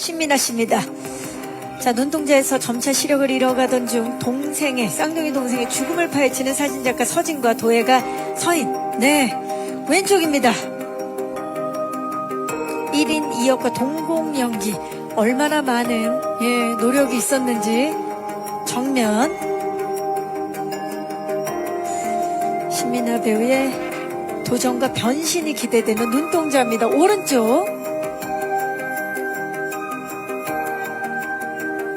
신미나 씨입니다. 자, 눈동자에서 점차 시력을 잃어가던 중 쌍둥이 동생의 죽음을 파헤치는 사진작가 서진과 도예가 서인. 네, 왼쪽입니다. 1인 2역과 동공 연기. 얼마나 많은 노력이 있었는지. 정면. 신미나 배우의 도전과 변신이 기대되는 눈동자입니다. 오른쪽.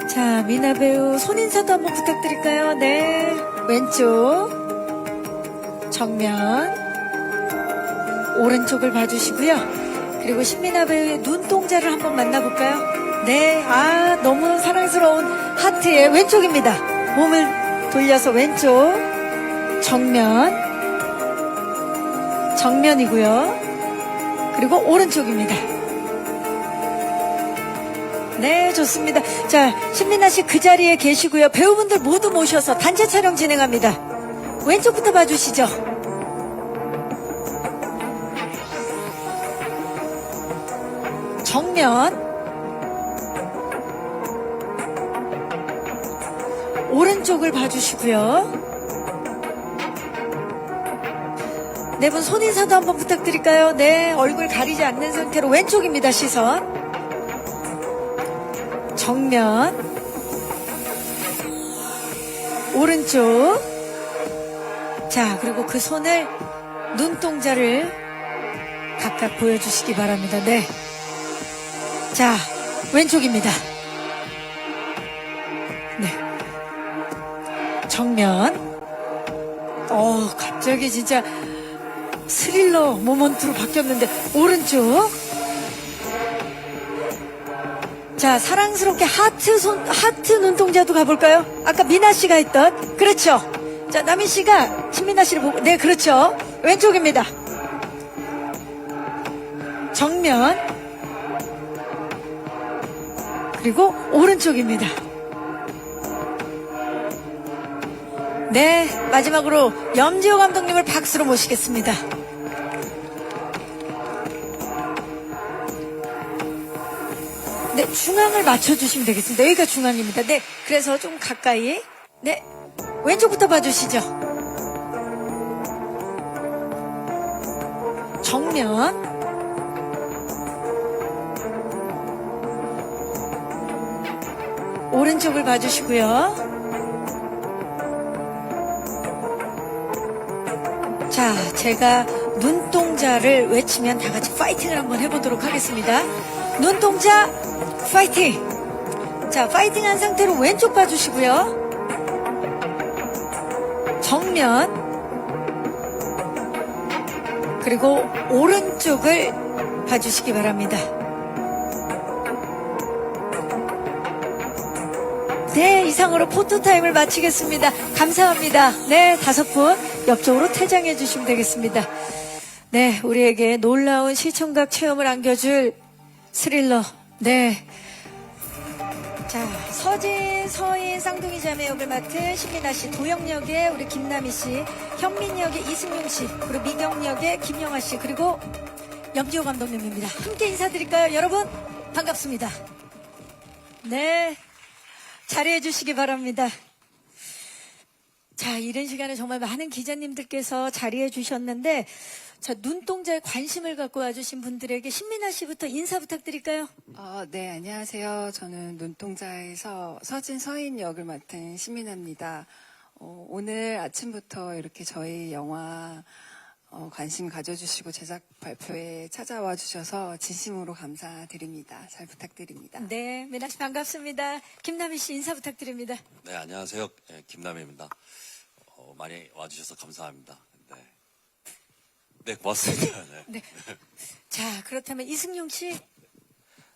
자, 미나 배우 손인사도 한번 부탁드릴까요? 네. 왼쪽. 정면. 오른쪽을 봐주시고요. 그리고 신미나 배우의 눈동자를 한번 만나볼까요? 네. 아, 너무 사랑스러운 하트의 왼쪽입니다. 몸을 돌려서 왼쪽. 정면이고요. 그리고 오른쪽입니다. 네, 좋습니다. 자, 신미나 씨 그 자리에 계시고요. 배우분들 모두 모셔서 단체 촬영 진행합니다. 왼쪽부터 봐주시죠. 정면. 오른쪽을 봐주시고요. 네 분 손인사도 한번 부탁드릴까요? 네, 얼굴 가리지 않는 상태로 왼쪽입니다. 시선. 정면. 오른쪽. 자, 그리고 그 손을 눈동자를 각각 보여주시기 바랍니다. 네. 자, 왼쪽입니다. 네. 정면. 갑자기 진짜 스릴러 모먼트로 바뀌었는데 오른쪽. 자, 사랑스럽게 하트 눈동자도 가볼까요? 아까 미나 씨가 했던. 그렇죠. 자, 남희 씨가 신미나 씨를 보고. 네, 그렇죠. 왼쪽입니다. 정면. 그리고 오른쪽입니다. 네, 마지막으로 염지호 감독님을 박수로 모시겠습니다. 네, 중앙을 맞춰주시면 되겠습니다. 여기가 중앙입니다. 네, 그래서 좀 가까이. 네, 왼쪽부터 봐주시죠. 정면. 오른쪽을 봐주시고요. 자, 제가 눈동자를 외치면 다 같이 파이팅을 한번 해보도록 하겠습니다. 눈동자 파이팅! 자, 파이팅 한 상태로 왼쪽 봐주시고요. 정면. 그리고 오른쪽을 봐주시기 바랍니다. 네, 이상으로 포토타임을 마치겠습니다. 감사합니다. 네, 5분 옆쪽으로 퇴장해 주시면 되겠습니다. 네, 우리에게 놀라운 시청각 체험을 안겨줄 스릴러. 네. 자, 서진, 서인, 쌍둥이 자매 역을 맡은 신미나 씨, 도영 역의 우리 김남희 씨, 현민 역의 이승용 씨, 그리고 미경 역의 김영아 씨, 그리고 염지호 감독님입니다. 함께 인사드릴까요? 여러분, 반갑습니다. 네. 자리해 주시기 바랍니다. 자, 이런 시간에 정말 많은 기자님들께서 자리해 주셨는데, 자, 눈동자에 관심을 갖고 와주신 분들에게 신미나 씨부터 인사 부탁드릴까요? 네, 안녕하세요. 저는 눈동자에서 서진 서인 역을 맡은 신미나입니다. 오늘 아침부터 이렇게 저희 영화 관심 가져주시고 제작 발표에 찾아와 주셔서 진심으로 감사드립니다. 잘 부탁드립니다. 네, 미나 씨 반갑습니다. 김남희 씨 인사 부탁드립니다. 네, 안녕하세요. 네, 김남희입니다. 많이 와주셔서 감사합니다. 네, 고맙습니다. 네. 네. 자, 그렇다면 이승용 씨.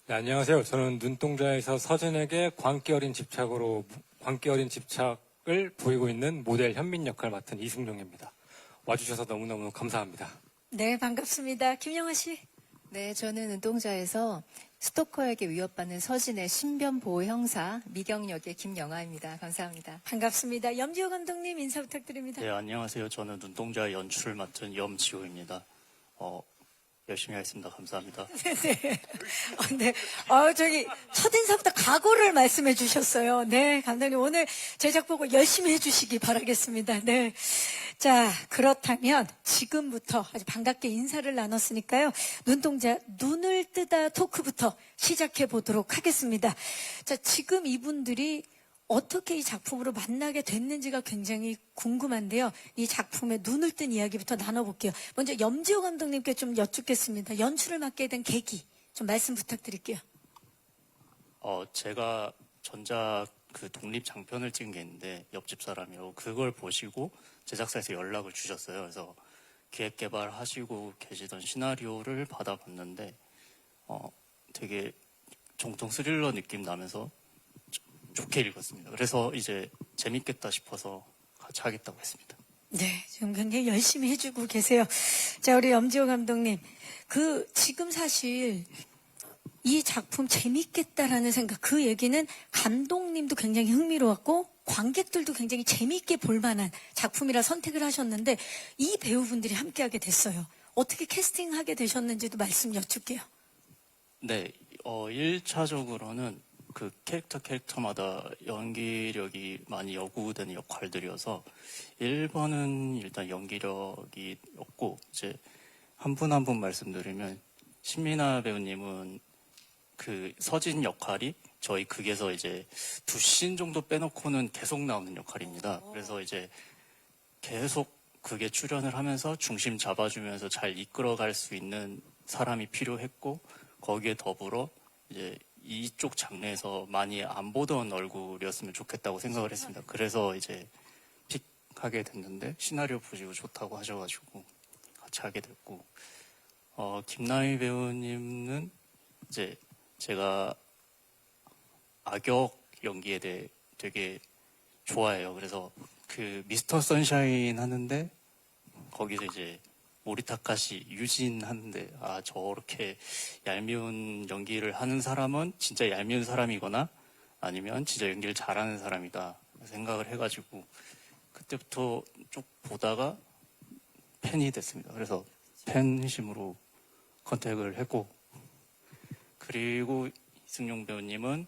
네, 안녕하세요. 저는 눈동자에서 서진에게 광기 어린 집착을 보이고 있는 모델 현민 역할 맡은 이승룡입니다. 와주셔서 너무너무 감사합니다. 네, 반갑습니다. 김영아 씨. 네, 저는 눈동자에서 스토커에게 위협받는 서진의 신변 보호 형사 미경 역의 김영아입니다. 감사합니다. 반갑습니다. 염지호 감독님 인사 부탁드립니다. 네, 안녕하세요. 저는 눈동자 연출을 맡은 염지호입니다. 열심히 하겠습니다. 감사합니다. 네. 네. 저기, 첫인사부터 각오를 말씀해 주셨어요. 네, 감독님. 오늘 제작 보고 열심히 해주시기 바라겠습니다. 네. 자, 그렇다면 지금부터 아주 반갑게 인사를 나눴으니까요. 눈동자, 눈을 뜨다 토크부터 시작해 보도록 하겠습니다. 자, 지금 이분들이 어떻게 이 작품으로 만나게 됐는지가 굉장히 궁금한데요. 이 작품에 눈을 뜬 이야기부터 나눠볼게요. 먼저 염지호 감독님께 좀 여쭙겠습니다. 연출을 맡게 된 계기 좀 말씀 부탁드릴게요. 제가 전작 그 독립 장편을 찍은 게 있는데 옆집 사람이라고 그걸 보시고 제작사에서 연락을 주셨어요. 그래서 기획 개발하시고 계시던 시나리오를 받아봤는데 되게 정통 스릴러 느낌 나면서 좋게 읽었습니다. 그래서 이제 재밌겠다 싶어서 같이 하겠다고 했습니다. 네, 지금 굉장히 열심히 해주고 계세요. 자, 우리 염지호 감독님. 지금 사실 이 작품 재밌겠다라는 생각, 그 얘기는 감독님도 굉장히 흥미로웠고 관객들도 굉장히 재밌게 볼 만한 작품이라 선택을 하셨는데 이 배우분들이 함께하게 됐어요. 어떻게 캐스팅하게 되셨는지도 말씀 여쭐게요. 네, 1차적으로는 그 캐릭터마다 연기력이 많이 요구되는 역할들이어서 1번은 일단 연기력이었고 이제 한 분 한 분 말씀드리면 신미나 배우님은 그 서진 역할이 저희 극에서 이제 2씬 정도 빼놓고는 계속 나오는 역할입니다. 그래서 이제 계속 극에 출연을 하면서 중심 잡아주면서 잘 이끌어갈 수 있는 사람이 필요했고 거기에 더불어 이제 이쪽 장르에서 많이 안 보던 얼굴이었으면 좋겠다고 생각을 했습니다. 그래서 이제 픽하게 됐는데 시나리오 보시고 좋다고 하셔가지고 같이 하게 됐고 김남희 배우님은 이제 제가 악역 연기에 대해 되게 좋아해요. 그래서 그 미스터 선샤인 하는데 거기서 이제 모리타카시 유진 하는데 저렇게 얄미운 연기를 하는 사람은 진짜 얄미운 사람이거나 아니면 진짜 연기를 잘하는 사람이다 생각을 해가지고 그때부터 쭉 보다가 팬이 됐습니다. 그래서 팬심으로 컨택을 했고 그리고 이승용 배우님은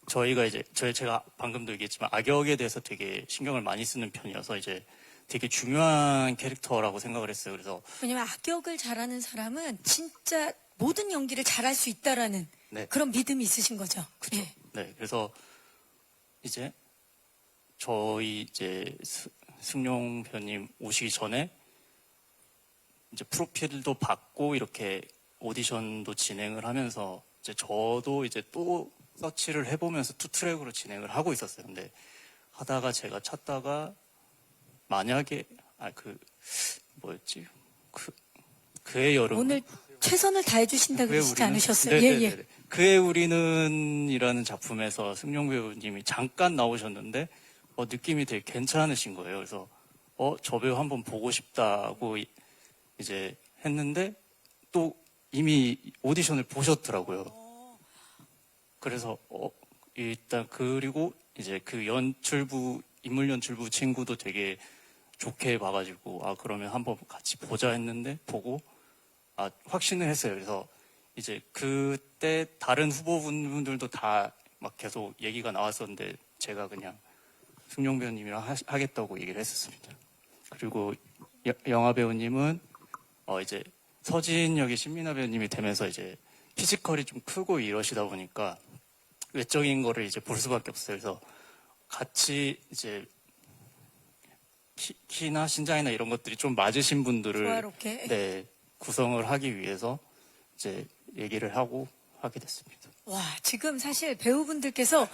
저희가 이제 제가 방금도 얘기했지만 악역에 대해서 되게 신경을 많이 쓰는 편이어서 이제 되게 중요한 캐릭터라고 생각을 했어요. 그래서 왜냐면 악역을 잘하는 사람은 진짜 모든 연기를 잘할 수 있다라는 네. 그런 믿음이 있으신 거죠. 그렇죠. 네. 네, 그래서 이제 저희 이제 승용 배우님 오시기 전에 이제 프로필도 받고 이렇게 오디션도 진행을 하면서 이제 저도 이제 또 서치를 해보면서 투트랙으로 진행을 하고 있었어요. 근데 하다가 제가 찾다가 만약에 뭐였지? 그의 여름 오늘 최선을 다해 주신다 그러시지 않으셨어요? 네. 그의 우리는이라는 작품에서 승용 배우님이 잠깐 나오셨는데 느낌이 되게 괜찮으신 거예요. 그래서 저 배우 한번 보고 싶다고 이제 했는데 또 이미 오디션을 보셨더라고요. 그래서 일단 그리고 이제 그 인물 연출부 친구도 되게 좋게 봐가지고 그러면 한번 같이 보자 했는데 보고 확신을 했어요. 그래서 이제 그때 다른 후보분들도 다 막 계속 얘기가 나왔었는데 제가 그냥 승용 배우님이랑 하겠다고 얘기를 했었습니다. 그리고 영화 배우님은 이제 서진 역의 신미나 배우님이 되면서 이제 피지컬이 좀 크고 이러시다 보니까 외적인 거를 이제 볼 수밖에 없어요. 그래서 같이 이제 키나 신장이나 이런 것들이 좀 맞으신 분들을 조화롭게. 구성을 하기 위해서 이제 얘기를 하고 하게 됐습니다. 와, 지금 사실 배우분들께서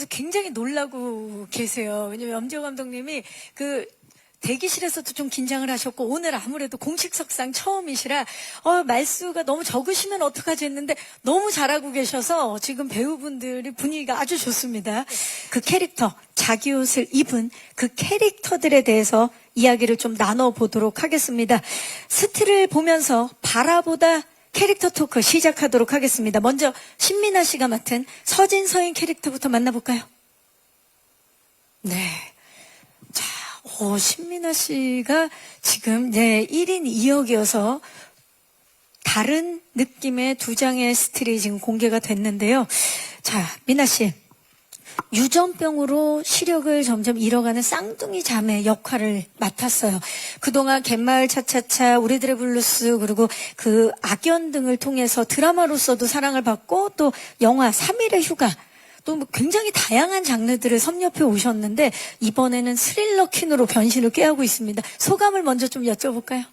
굉장히 놀라고 계세요. 왜냐면 염지호 감독님이 대기실에서도 좀 긴장을 하셨고 오늘 아무래도 공식석상 처음이시라 말수가 너무 적으시면 어떡하지 했는데 너무 잘하고 계셔서 지금 배우분들이 분위기가 아주 좋습니다. 그 캐릭터, 자기 옷을 입은 그 캐릭터들에 대해서 이야기를 좀 나눠보도록 하겠습니다. 스틸을 보면서 바라보다 캐릭터 토크 시작하도록 하겠습니다. 먼저 신미나 씨가 맡은 서진 서인 캐릭터부터 만나볼까요? 네. 자, 신민아 씨가 지금 1인 2역이어서 다른 느낌의 두 장의 스틸이 지금 공개가 됐는데요. 자, 민아 씨. 유전병으로 시력을 점점 잃어가는 쌍둥이 자매 역할을 맡았어요. 그동안 갯마을 차차차, 우리들의 블루스, 그리고 그 악연 등을 통해서 드라마로서도 사랑을 받고 또 영화 3일의 휴가, 또 굉장히 다양한 장르들을 섭렵해 오셨는데 이번에는 스릴러 퀸으로 변신을 꾀하고 있습니다. 소감을 먼저 좀 여쭤볼까요?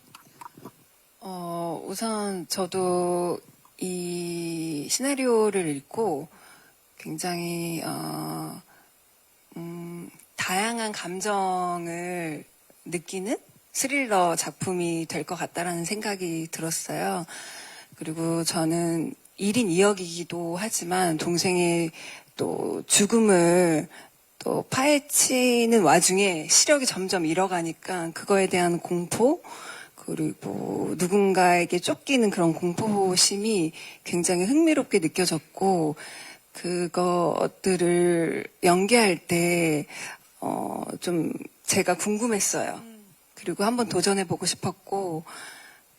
우선 저도 이 시나리오를 읽고 굉장히 다양한 감정을 느끼는 스릴러 작품이 될 것 같다라는 생각이 들었어요. 그리고 저는 1인 2역이기도 하지만 동생의 또 죽음을 또 파헤치는 와중에 시력이 점점 잃어가니까 그거에 대한 공포, 그리고 누군가에게 쫓기는 그런 공포심이 굉장히 흥미롭게 느껴졌고, 그것들을 연기할 때 좀 제가 궁금했어요. 그리고 한번 도전해보고 싶었고,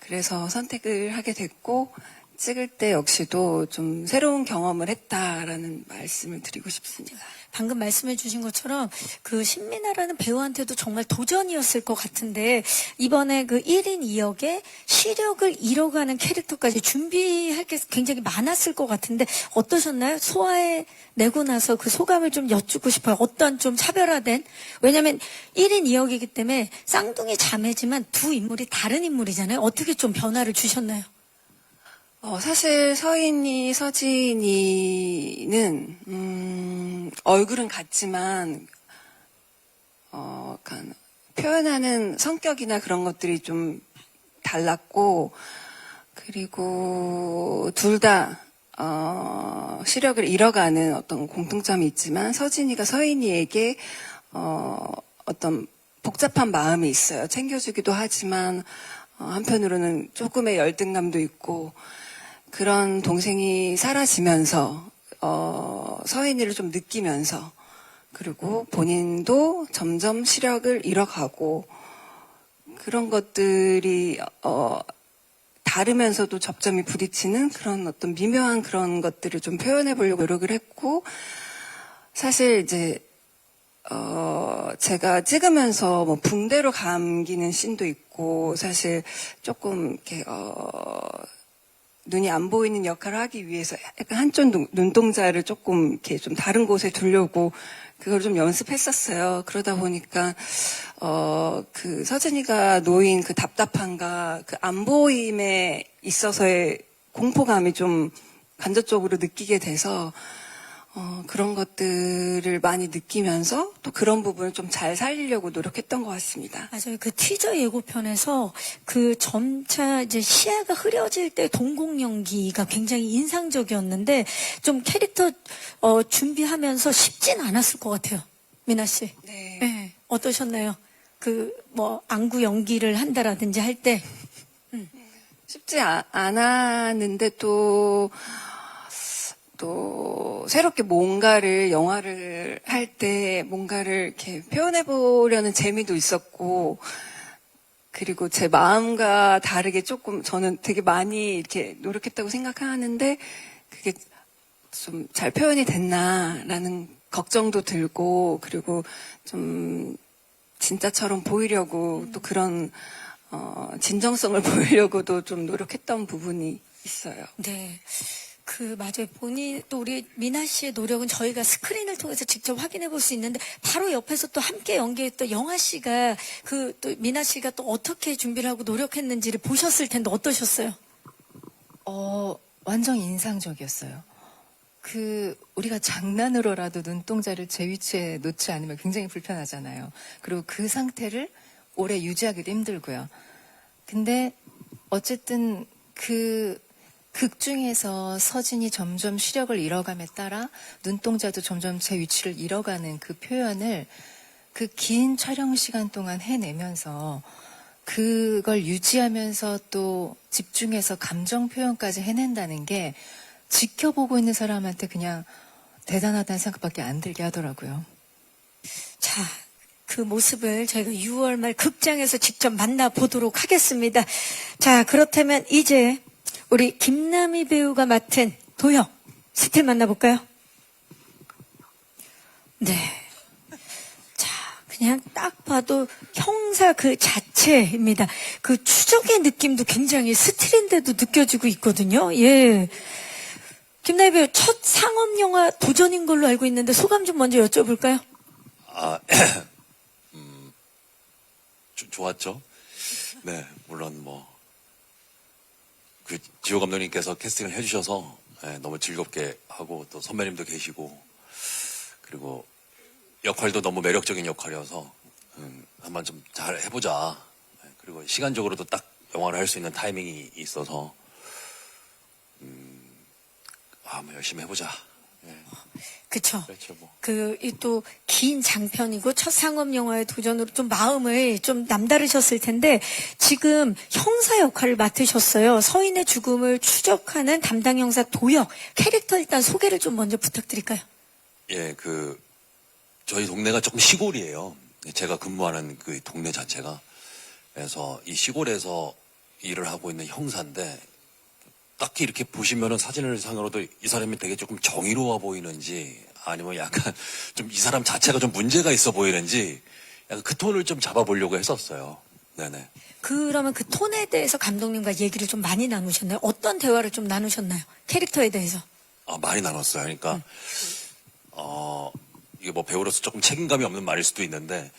그래서 선택을 하게 됐고, 찍을 때 역시도 좀 새로운 경험을 했다라는 말씀을 드리고 싶습니다. 방금 말씀해 주신 것처럼 그 신민아라는 배우한테도 정말 도전이었을 것 같은데 이번에 그 1인 2역에 시력을 잃어가는 캐릭터까지 준비할 게 굉장히 많았을 것 같은데 어떠셨나요? 소화해 내고 나서 그 소감을 좀 여쭙고 싶어요. 어떤 좀 차별화된, 왜냐면 1인 2역이기 때문에 쌍둥이 자매지만 두 인물이 다른 인물이잖아요. 어떻게 좀 변화를 주셨나요? 사실 서인이, 서진이는 얼굴은 같지만 약간 표현하는 성격이나 그런 것들이 좀 달랐고, 그리고 둘 다 시력을 잃어가는 어떤 공통점이 있지만 서진이가 서인이에게 어떤 복잡한 마음이 있어요. 챙겨주기도 하지만 한편으로는 조금의 열등감도 있고, 그런 동생이 사라지면서 서인이를 좀 느끼면서, 그리고 본인도 점점 시력을 잃어가고, 그런 것들이 다르면서도 접점이 부딪히는 그런 어떤 미묘한 그런 것들을 좀 표현해 보려고 노력을 했고, 사실 이제 제가 찍으면서 뭐 붕대로 감기는 씬도 있고, 사실 조금 이렇게 눈이 안 보이는 역할을 하기 위해서 약간 한쪽 눈동자를 조금 이렇게 좀 다른 곳에 두려고 그걸 좀 연습했었어요. 그러다 보니까 그 서진이가 놓인 그 답답함과 그 안 보임에 있어서의 공포감이 좀 간접적으로 느끼게 돼서 그런 것들을 많이 느끼면서 또 그런 부분을 좀 잘 살리려고 노력했던 것 같습니다. 맞아요. 그 티저 예고편에서 그 점차 이제 시야가 흐려질 때 동공 연기가 굉장히 인상적이었는데 좀 캐릭터 준비하면서 쉽진 않았을 것 같아요. 미나 씨. 네. 네. 어떠셨나요? 그 뭐 안구 연기를 한다라든지 할 때. 쉽지 않았는데 또 새롭게 뭔가를 영화를 할 때 뭔가를 이렇게 표현해 보려는 재미도 있었고, 그리고 제 마음과 다르게 조금 저는 되게 많이 이렇게 노력했다고 생각하는데 그게 좀 잘 표현이 됐나라는 걱정도 들고, 그리고 좀 진짜처럼 보이려고 또 그런 진정성을 보이려고도 좀 노력했던 부분이 있어요. 네. 맞아요. 본인, 또 우리 미나 씨의 노력은 저희가 스크린을 통해서 직접 확인해 볼 수 있는데, 바로 옆에서 또 함께 연기했던 영아 씨가, 또 미나 씨가 또 어떻게 준비를 하고 노력했는지를 보셨을 텐데, 어떠셨어요? 완전 인상적이었어요. 우리가 장난으로라도 눈동자를 제 위치에 놓지 않으면 굉장히 불편하잖아요. 그리고 그 상태를 오래 유지하기도 힘들고요. 근데 어쨌든 극 중에서 서진이 점점 시력을 잃어감에 따라 눈동자도 점점 제 위치를 잃어가는 그 표현을 그 긴 촬영 시간 동안 해내면서 그걸 유지하면서 또 집중해서 감정 표현까지 해낸다는 게 지켜보고 있는 사람한테 그냥 대단하다는 생각밖에 안 들게 하더라고요. 자, 그 모습을 저희가 6월 말 극장에서 직접 만나보도록 하겠습니다. 자, 그렇다면 이제 우리 김남희 배우가 맡은 도형 스틸 만나볼까요? 네. 자, 그냥 딱 봐도 형사 그 자체입니다. 그 추적의 느낌도 굉장히 스틸인데도 느껴지고 있거든요. 예. 김남희 배우 첫 상업 영화 도전인 걸로 알고 있는데 소감 좀 먼저 여쭤볼까요? 좋았죠. 네, 물론 그 지호 감독님께서 캐스팅을 해주셔서 너무 즐겁게 하고 또 선배님도 계시고 그리고 역할도 너무 매력적인 역할이어서 한번 좀 잘 해보자. 그리고 시간적으로도 딱 영화를 할 수 있는 타이밍이 있어서 한번 열심히 해보자. 그쵸. 그렇죠, 뭐. 이 또 긴 장편이고 첫 상업 영화의 도전으로 좀 마음을 좀 남다르셨을 텐데 지금 형사 역할을 맡으셨어요. 서인의 죽음을 추적하는 담당 형사 도혁 캐릭터 일단 소개를 좀 먼저 부탁드릴까요? 예, 저희 동네가 조금 시골이에요. 제가 근무하는 그 동네 자체가. 그래서 이 시골에서 일을 하고 있는 형사인데 딱히 이렇게 보시면은 사진을 상으로도 이 사람이 되게 조금 정의로워 보이는지 아니면 약간 좀 이 사람 자체가 좀 문제가 있어 보이는지 약간 그 톤을 좀 잡아보려고 했었어요. 네네. 그러면 그 톤에 대해서 감독님과 얘기를 좀 많이 나누셨나요? 어떤 대화를 좀 나누셨나요? 캐릭터에 대해서. 많이 나눴어요. 그러니까, 이게 배우로서 조금 책임감이 없는 말일 수도 있는데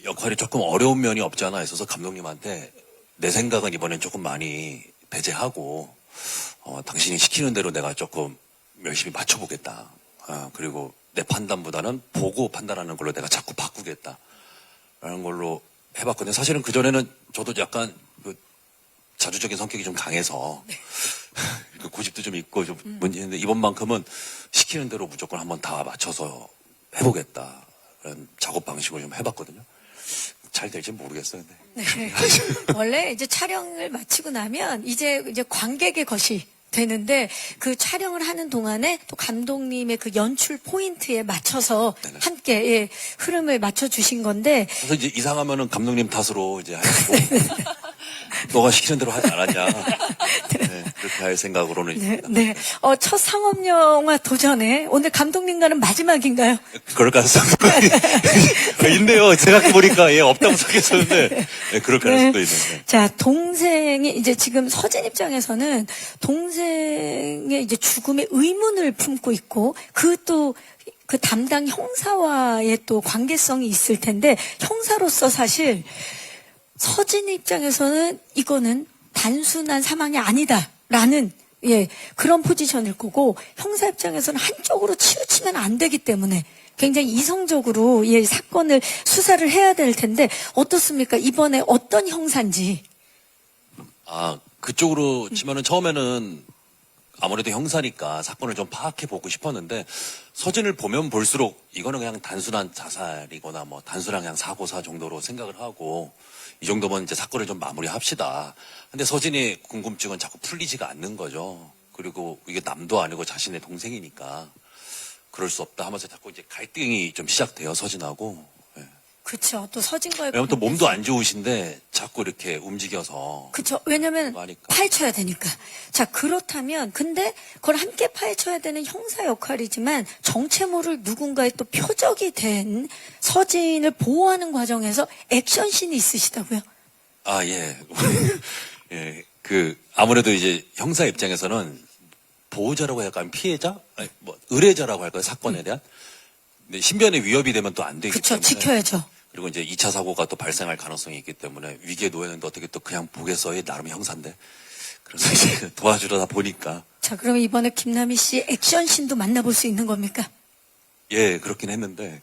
역할이 조금 어려운 면이 없지 않아 있어서 감독님한테 내 생각은 이번엔 조금 많이 배제하고 당신이 시키는 대로 내가 조금 열심히 맞춰보겠다. 그리고 내 판단보다는 보고 판단하는 걸로 내가 자꾸 바꾸겠다. 라는 걸로 해봤거든요. 사실은 그전에는 저도 약간 자주적인 성격이 좀 강해서 고집도 좀 있고 좀 문제인데 이번만큼은 시키는 대로 무조건 한번 다 맞춰서 해보겠다. 그런 작업 방식을 좀 해봤거든요. 잘 될지 모르겠어요. 네. 원래 이제 촬영을 마치고 나면 이제 관객의 것이 되는데 그 촬영을 하는 동안에 또 감독님의 그 연출 포인트에 맞춰서 네네. 함께 흐름을 맞춰 주신 건데 그래서 이제 이상하면은 감독님 탓으로 이제 하고 너가 시키는 대로 하지 않았냐. 네, 그렇게 할 생각으로는 네, 있습니다. 네. 첫 상업 영화 도전에 오늘 감독님과는 마지막인가요? 그럴 가능성도 있네요. 생각해보니까 없다고 생각했었는데 그럴 가능성도 있는데. 자, 동생이 이제 지금 서진 입장에서는 동생의 이제 죽음의 의문을 품고 있고 그 담당 형사와의 또 관계성이 있을 텐데 형사로서 사실 서진 입장에서는 이거는 단순한 사망이 아니다라는 그런 포지션일 거고 형사 입장에서는 한쪽으로 치우치면 안 되기 때문에 굉장히 이성적으로 사건을 수사를 해야 될 텐데 어떻습니까? 이번에 어떤 형사인지. 그쪽으로 치면은 처음에는 아무래도 형사니까 사건을 좀 파악해보고 싶었는데 서진을 보면 볼수록 이거는 그냥 단순한 자살이거나 단순한 그냥 사고사 정도로 생각을 하고 이 정도면 이제 사건을 좀 마무리합시다. 근데 서진의 궁금증은 자꾸 풀리지가 않는 거죠. 그리고 이게 남도 아니고 자신의 동생이니까 그럴 수 없다 하면서 자꾸 이제 갈등이 좀 시작돼요, 서진하고. 그렇죠. 또 서진과의 왜냐면 또 몸도 안 좋으신데 자꾸 이렇게 움직여서. 그렇죠. 왜냐면 파헤쳐야 되니까. 자, 그렇다면 근데 그걸 함께 파헤쳐야 되는 형사 역할이지만 정체 모를 누군가의 또 표적이 된 서진을 보호하는 과정에서 액션씬이 있으시다고요? 예. 예. 아무래도 이제 형사 입장에서는 보호자라고 할까요? 피해자? 의뢰자라고 할까요? 사건에 대한? 근데 신변에 위협이 되면 또 안 되기 그렇죠. 때문에. 지켜야죠. 그리고 이제 2차 사고가 또 발생할 가능성이 있기 때문에 위기에 놓였는데 어떻게 또 그냥 보겠어요? 나름 형사인데. 그래서 이제 도와주려다 보니까. 자, 그럼 이번에 김남희 씨 액션씬도 만나볼 수 있는 겁니까? 예, 그렇긴 했는데.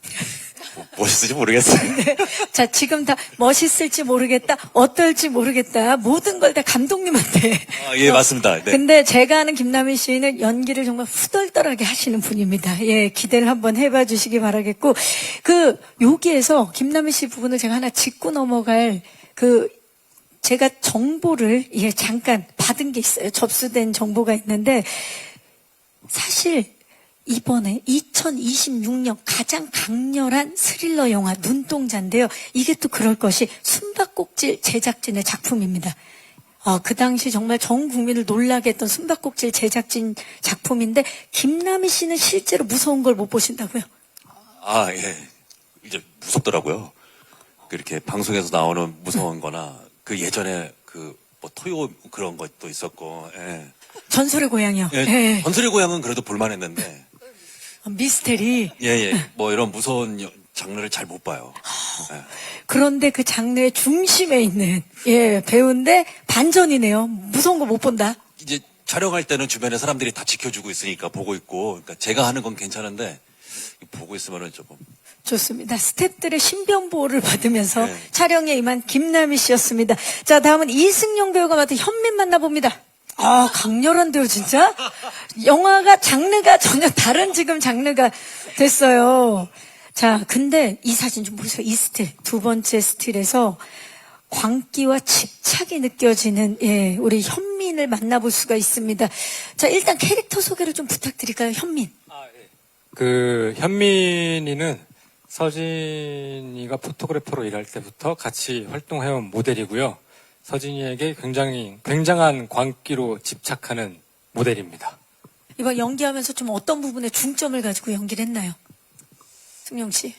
멋있을지 모르겠어요. 네. 자, 지금 다 멋있을지 모르겠다, 어떨지 모르겠다, 모든 걸 다 감독님한테. 예, 맞습니다. 네. 근데 제가 아는 김남희 씨는 연기를 정말 후덜덜하게 하시는 분입니다. 기대를 한번 해봐 주시기 바라겠고, 여기에서 김남희 씨 부분을 제가 하나 짚고 넘어갈 제가 정보를 잠깐 받은 게 있어요. 접수된 정보가 있는데, 사실 이번에 2026년 가장 강렬한 스릴러 영화 눈동자인데요. 이게 또 그럴 것이 숨바꼭질 제작진의 작품입니다. 그 당시 정말 전 국민을 놀라게 했던 숨바꼭질 제작진 작품인데 김남희 씨는 실제로 무서운 걸 못 보신다고요? 아, 예. 이제 무섭더라고요. 그렇게 방송에서 나오는 무서운 거나 그 예전에 그 뭐 토요 그런 것도 있었고, 예. 전설의 고향이요. 예. 예. 전설의 고향은 그래도 볼만했는데, 미스테리. 예. 뭐 이런 무서운 장르를 잘 못 봐요. 예. 그런데 그 장르의 중심에 있는 배우인데 반전이네요. 무서운 거 못 본다. 이제 촬영할 때는 주변에 사람들이 다 지켜주고 있으니까 보고 있고, 그러니까 제가 하는 건 괜찮은데 보고 있으면은 조금. 좋습니다. 스태프들의 신변보호를 받으면서 네. 촬영에 임한 김남희 씨였습니다. 자, 다음은 이승용 배우가 맡은 현민 만나봅니다. 강렬한데요, 진짜? 영화가 장르가 전혀 다른 지금 장르가 됐어요. 자, 근데 이 사진 좀 보세요. 이 스틸. 두 번째 스틸에서 광기와 집착이 느껴지는, 우리 현민을 만나볼 수가 있습니다. 자, 일단 캐릭터 소개를 좀 부탁드릴까요, 현민? 그 현민이는 서진이가 포토그래퍼로 일할 때부터 같이 활동해온 모델이고요. 서진이에게 굉장한 광기로 집착하는 모델입니다. 이번 연기하면서 좀 어떤 부분에 중점을 가지고 연기를 했나요? 승용 씨.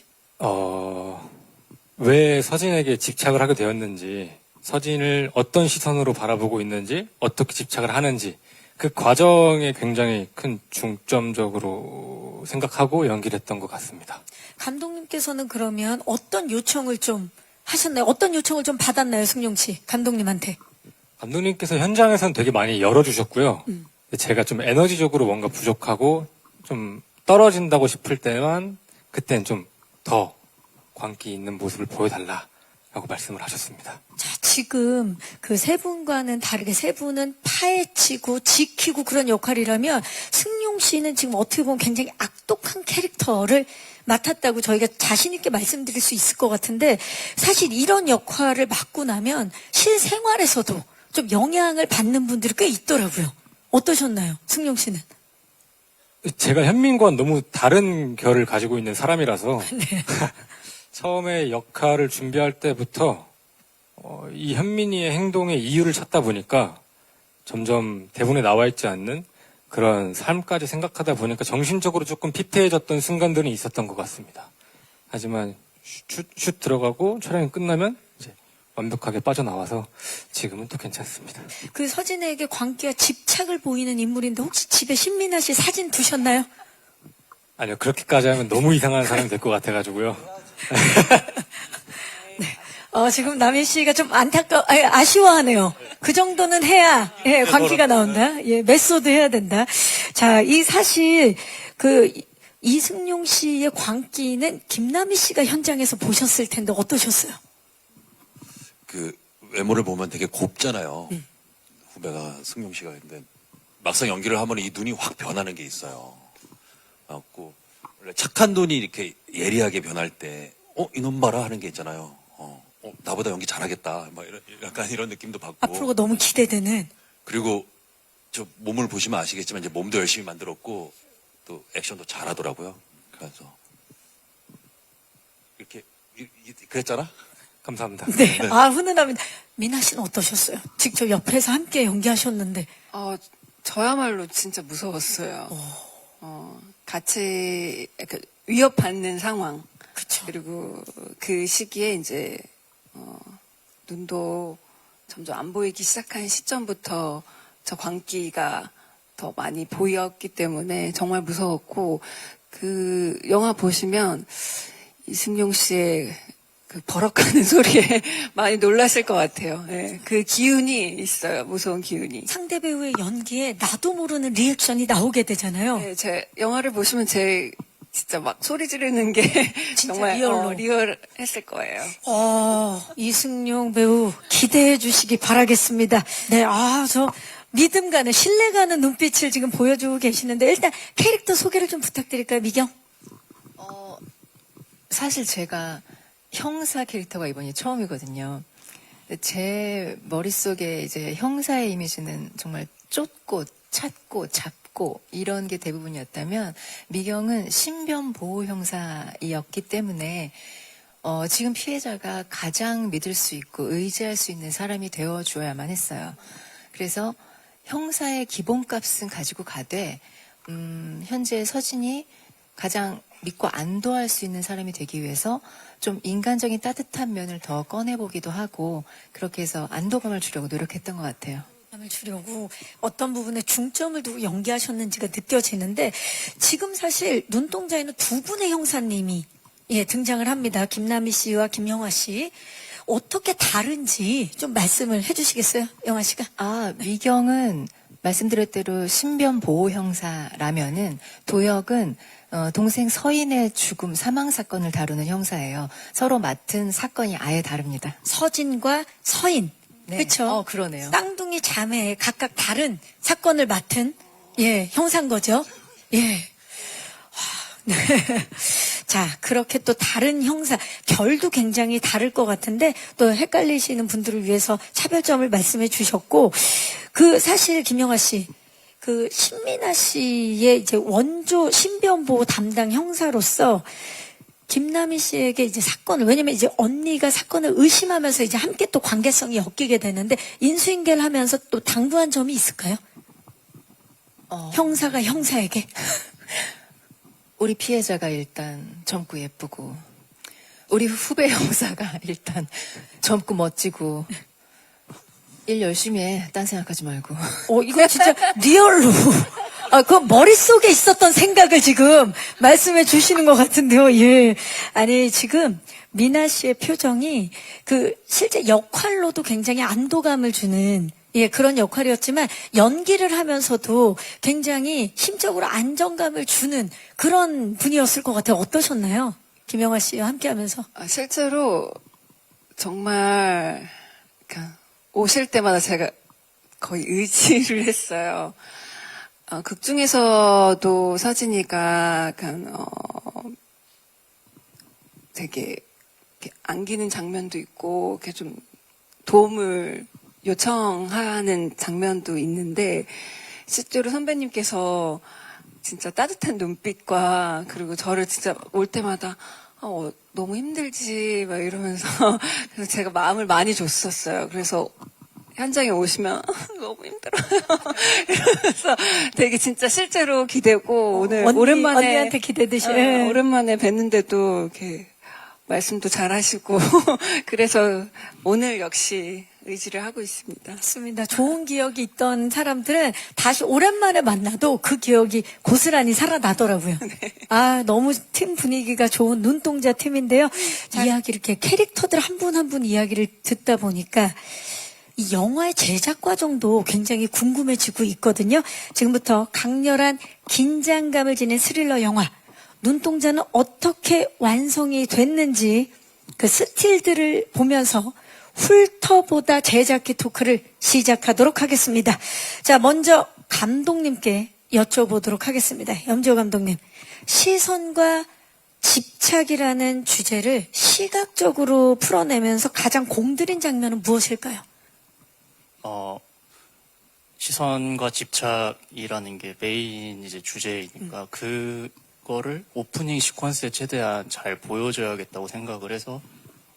왜 서진에게 집착을 하게 되었는지, 서진을 어떤 시선으로 바라보고 있는지, 어떻게 집착을 하는지, 그 과정에 굉장히 큰 중점적으로 생각하고 연기를 했던 것 같습니다. 감독님께서는 그러면 어떤 요청을 좀 하셨나요? 어떤 요청을 좀 받았나요, 승용 씨? 감독님한테. 감독님께서 현장에서는 되게 많이 열어주셨고요. 제가 좀 에너지적으로 뭔가 부족하고 좀 떨어진다고 싶을 때만 그때는 좀 더 광기 있는 모습을 보여달라라고 말씀을 하셨습니다. 자, 지금 그 세 분과는 다르게 세 분은 파헤치고 지키고 그런 역할이라면 승용 씨는 지금 어떻게 보면 굉장히 악독한 캐릭터를 맡았다고 저희가 자신 있게 말씀드릴 수 있을 것 같은데 사실 이런 역할을 맡고 나면 실생활에서도 좀 영향을 받는 분들이 꽤 있더라고요. 어떠셨나요? 승용 씨는? 제가 현민과는 너무 다른 결을 가지고 있는 사람이라서 네. 처음에 역할을 준비할 때부터 이 현민이의 행동의 이유를 찾다 보니까 점점 대본에 나와 있지 않는 그런 삶까지 생각하다 보니까 정신적으로 조금 피폐해졌던 순간들이 있었던 것 같습니다. 하지만 슛 들어가고 촬영이 끝나면 이제 완벽하게 빠져나와서 지금은 또 괜찮습니다. 그 서진에게 광기와 집착을 보이는 인물인데 혹시 집에 신민아 씨 사진 두셨나요? 아니요, 그렇게까지 하면 너무 이상한 사람이 될 것 같아가지고요. 지금 남희 씨가 좀 아쉬워하네요. 그 정도는 해야, 광기가 나온다. 메소드 해야 된다. 자, 사실, 이승용 씨의 광기는 김남희 씨가 현장에서 보셨을 텐데 어떠셨어요? 그 외모를 보면 되게 곱잖아요. 후배가 승용 씨가. 근데 막상 연기를 하면 이 눈이 확 변하는 게 있어요. 그래갖고 원래 착한 눈이 이렇게 예리하게 변할 때 이놈 봐라 하는 게 있잖아요. 나보다 연기 잘하겠다. 막 약간 이런 느낌도 받고. 앞으로가 너무 기대되는. 그리고 저 몸을 보시면 아시겠지만 이제 몸도 열심히 만들었고 또 액션도 잘하더라고요. 그래서 이렇게 그랬잖아. 감사합니다. 네. 훈훈합니다. 미나 씨는 어떠셨어요? 직접 옆에서 함께 연기하셨는데. 저야말로 진짜 무서웠어요. 같이 약간 위협받는 상황. 그쵸. 그리고 그 시기에 이제 눈도 점점 안 보이기 시작한 시점부터 저 광기가 더 많이 보였기 때문에 정말 무서웠고 그 영화 보시면 이승용 씨의 그 버럭하는 소리에 많이 놀라실 것 같아요. 네, 그 기운이 있어요. 무서운 기운이. 상대 배우의 연기에 나도 모르는 리액션이 나오게 되잖아요. 네, 제 영화를 보시면 제 진짜 막 소리 지르는 게 진짜 정말 리얼로. 리얼했을 거예요. 이승용 배우 기대해 주시기 바라겠습니다. 네, 저 믿음 가는, 신뢰 가는 눈빛을 지금 보여주고 계시는데 일단 캐릭터 소개를 좀 부탁드릴까요, 미경? 사실 제가 형사 캐릭터가 이번이 처음이거든요. 제 머릿속에 이제 형사의 이미지는 정말 쫓고 찾고 잡고 묻고 이런 게 대부분이었다면 미경은 신변 보호 형사이었기 때문에 지금 피해자가 가장 믿을 수 있고 의지할 수 있는 사람이 되어줘야만 했어요. 그래서 형사의 기본값은 가지고 가되 현재 서진이 가장 믿고 안도할 수 있는 사람이 되기 위해서 좀 인간적인 따뜻한 면을 더 꺼내보기도 하고 그렇게 해서 안도감을 주려고 노력했던 것 같아요. 감을 주려고 어떤 부분에 중점을 두고 연기하셨는지가 느껴지는데 지금 사실 눈동자에는 두 분의 형사님이 등장을 합니다. 김남희 씨와 김영하 씨. 어떻게 다른지 좀 말씀을 해주시겠어요? 영하 씨가. 미경은 말씀드렸대로 신변 보호 형사라면은 도혁은 동생 서인의 죽음 사망 사건을 다루는 형사예요. 서로 맡은 사건이 아예 다릅니다. 서진과 서인. 네. 그렇죠? 그러네요. 쌍둥이 자매의 각각 다른 사건을 맡은 형사인 거죠. 네. 자, 그렇게 또 다른 형사, 결도 굉장히 다를 것 같은데 또 헷갈리시는 분들을 위해서 차별점을 말씀해 주셨고 사실 김영하 씨, 신민아 씨의 이제 원조 신변보호 담당 형사로서 김남희 씨에게 이제 사건을, 왜냐면 이제 언니가 사건을 의심하면서 이제 함께 또 관계성이 엮이게 되는데 인수인계를 하면서 또 당부한 점이 있을까요? 형사가 형사에게? 우리 피해자가 일단 젊고 예쁘고 우리 후배 형사가 일단 젊고 멋지고 일 열심히 해. 딴 생각하지 말고. 이거 진짜 리얼로. 그 머릿속에 있었던 생각을 지금 말씀해 주시는 것 같은데요. 예. 아니, 지금 미나 씨의 표정이 실제 역할로도 굉장히 안도감을 주는 그런 역할이었지만 연기를 하면서도 굉장히 심적으로 안정감을 주는 그런 분이었을 것 같아요. 어떠셨나요? 김영하 씨와 함께 하면서. 실제로 정말 오실 때마다 제가 거의 의지를 했어요. 극 중에서도 서진이가 되게 이렇게 안기는 장면도 있고 이렇게 좀 도움을 요청하는 장면도 있는데 실제로 선배님께서 진짜 따뜻한 눈빛과 그리고 저를 진짜 올 때마다 너무 힘들지 막 이러면서 그래서 제가 마음을 많이 줬었어요. 그래서 현장에 오시면 너무 힘들어요. 이러면서 되게 진짜 실제로 기대고 오늘 오랜만에 언니한테 기대듯이 오랜만에 뵀는데도 이렇게 말씀도 잘하시고 그래서 오늘 역시 의지를 하고 있습니다. 맞습니다. 좋은 기억이 있던 사람들은 다시 오랜만에 만나도 그 기억이 고스란히 살아나더라고요. 네. 너무 팀 분위기가 좋은 눈동자 팀인데요. 이야기 이렇게 캐릭터들 한 분 한 분 이야기를 듣다 보니까 이 영화의 제작 과정도 굉장히 궁금해지고 있거든요. 지금부터 강렬한 긴장감을 지닌 스릴러 영화 눈동자는 어떻게 완성이 됐는지 그 스틸들을 보면서 훑어보다 제작기 토크를 시작하도록 하겠습니다. 자, 먼저 감독님께 여쭤보도록 하겠습니다. 염지호 감독님, 시선과 집착이라는 주제를 시각적으로 풀어내면서 가장 공들인 장면은 무엇일까요? 시선과 집착이라는 게 메인 이제 주제이니까 그거를 오프닝 시퀀스에 최대한 잘 보여줘야겠다고 생각을 해서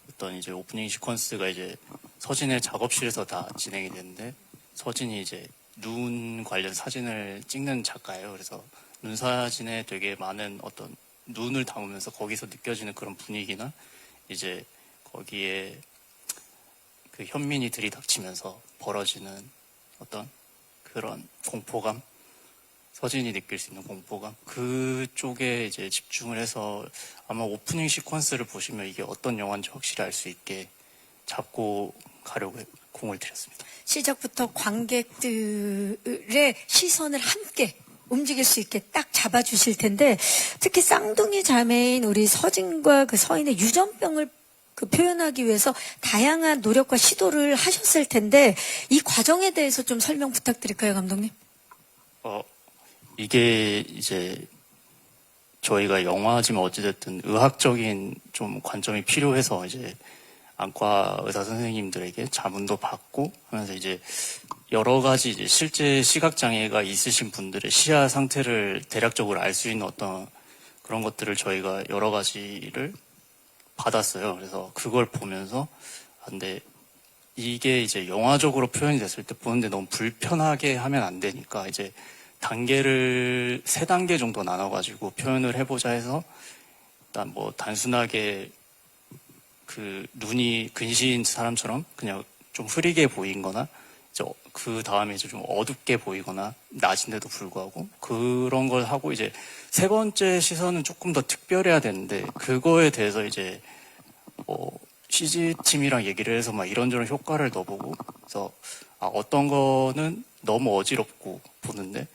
어떤 이제 오프닝 시퀀스가 이제 서진의 작업실에서 다 진행이 되는데 서진이 이제 눈 관련 사진을 찍는 작가예요. 그래서 눈 사진에 되게 많은 어떤 눈을 담으면서 거기서 느껴지는 그런 분위기나 이제 거기에 그 현민이 들이닥치면서 벌어지는 어떤 그런 공포감, 서진이 느낄 수 있는 공포감, 그쪽에 이제 집중을 해서 아마 오프닝 시퀀스를 보시면 이게 어떤 영화인지 확실히 알 수 있게 잡고 가려고 공을 들였습니다. 시작부터 관객들의 시선을 함께 움직일 수 있게 딱 잡아주실 텐데 특히 쌍둥이 자매인 우리 서진과 그 서인의 유전병을 표현하기 위해서 다양한 노력과 시도를 하셨을 텐데 이 과정에 대해서 좀 설명 부탁드릴까요, 감독님? 이게 이제 저희가 영화지만 어찌됐든 의학적인 좀 관점이 필요해서 이제 안과 의사 선생님들에게 자문도 받고 하면서 이제 여러 가지 이제 실제 시각장애가 있으신 분들의 시야 상태를 대략적으로 알 수 있는 어떤 그런 것들을 저희가 여러 가지를 받았어요. 그래서 그걸 보면서 근데 이게 이제 영화적으로 표현이 됐을 때 보는데 너무 불편하게 하면 안 되니까 이제 단계를 3단계 정도 나눠가지고 표현을 해보자 해서 일단 뭐 단순하게 그 눈이 근시인 사람처럼 그냥 좀 흐리게 보이거나 그 다음에 이제 좀 어둡게 보이거나 낮인데도 불구하고 그런 걸 하고 이제 3번째 시선은 조금 더 특별해야 되는데 그거에 대해서 이제 CG 팀이랑 얘기를 해서 막 이런저런 효과를 넣어보고 그래서 어떤 거는 너무 어지럽고 보는데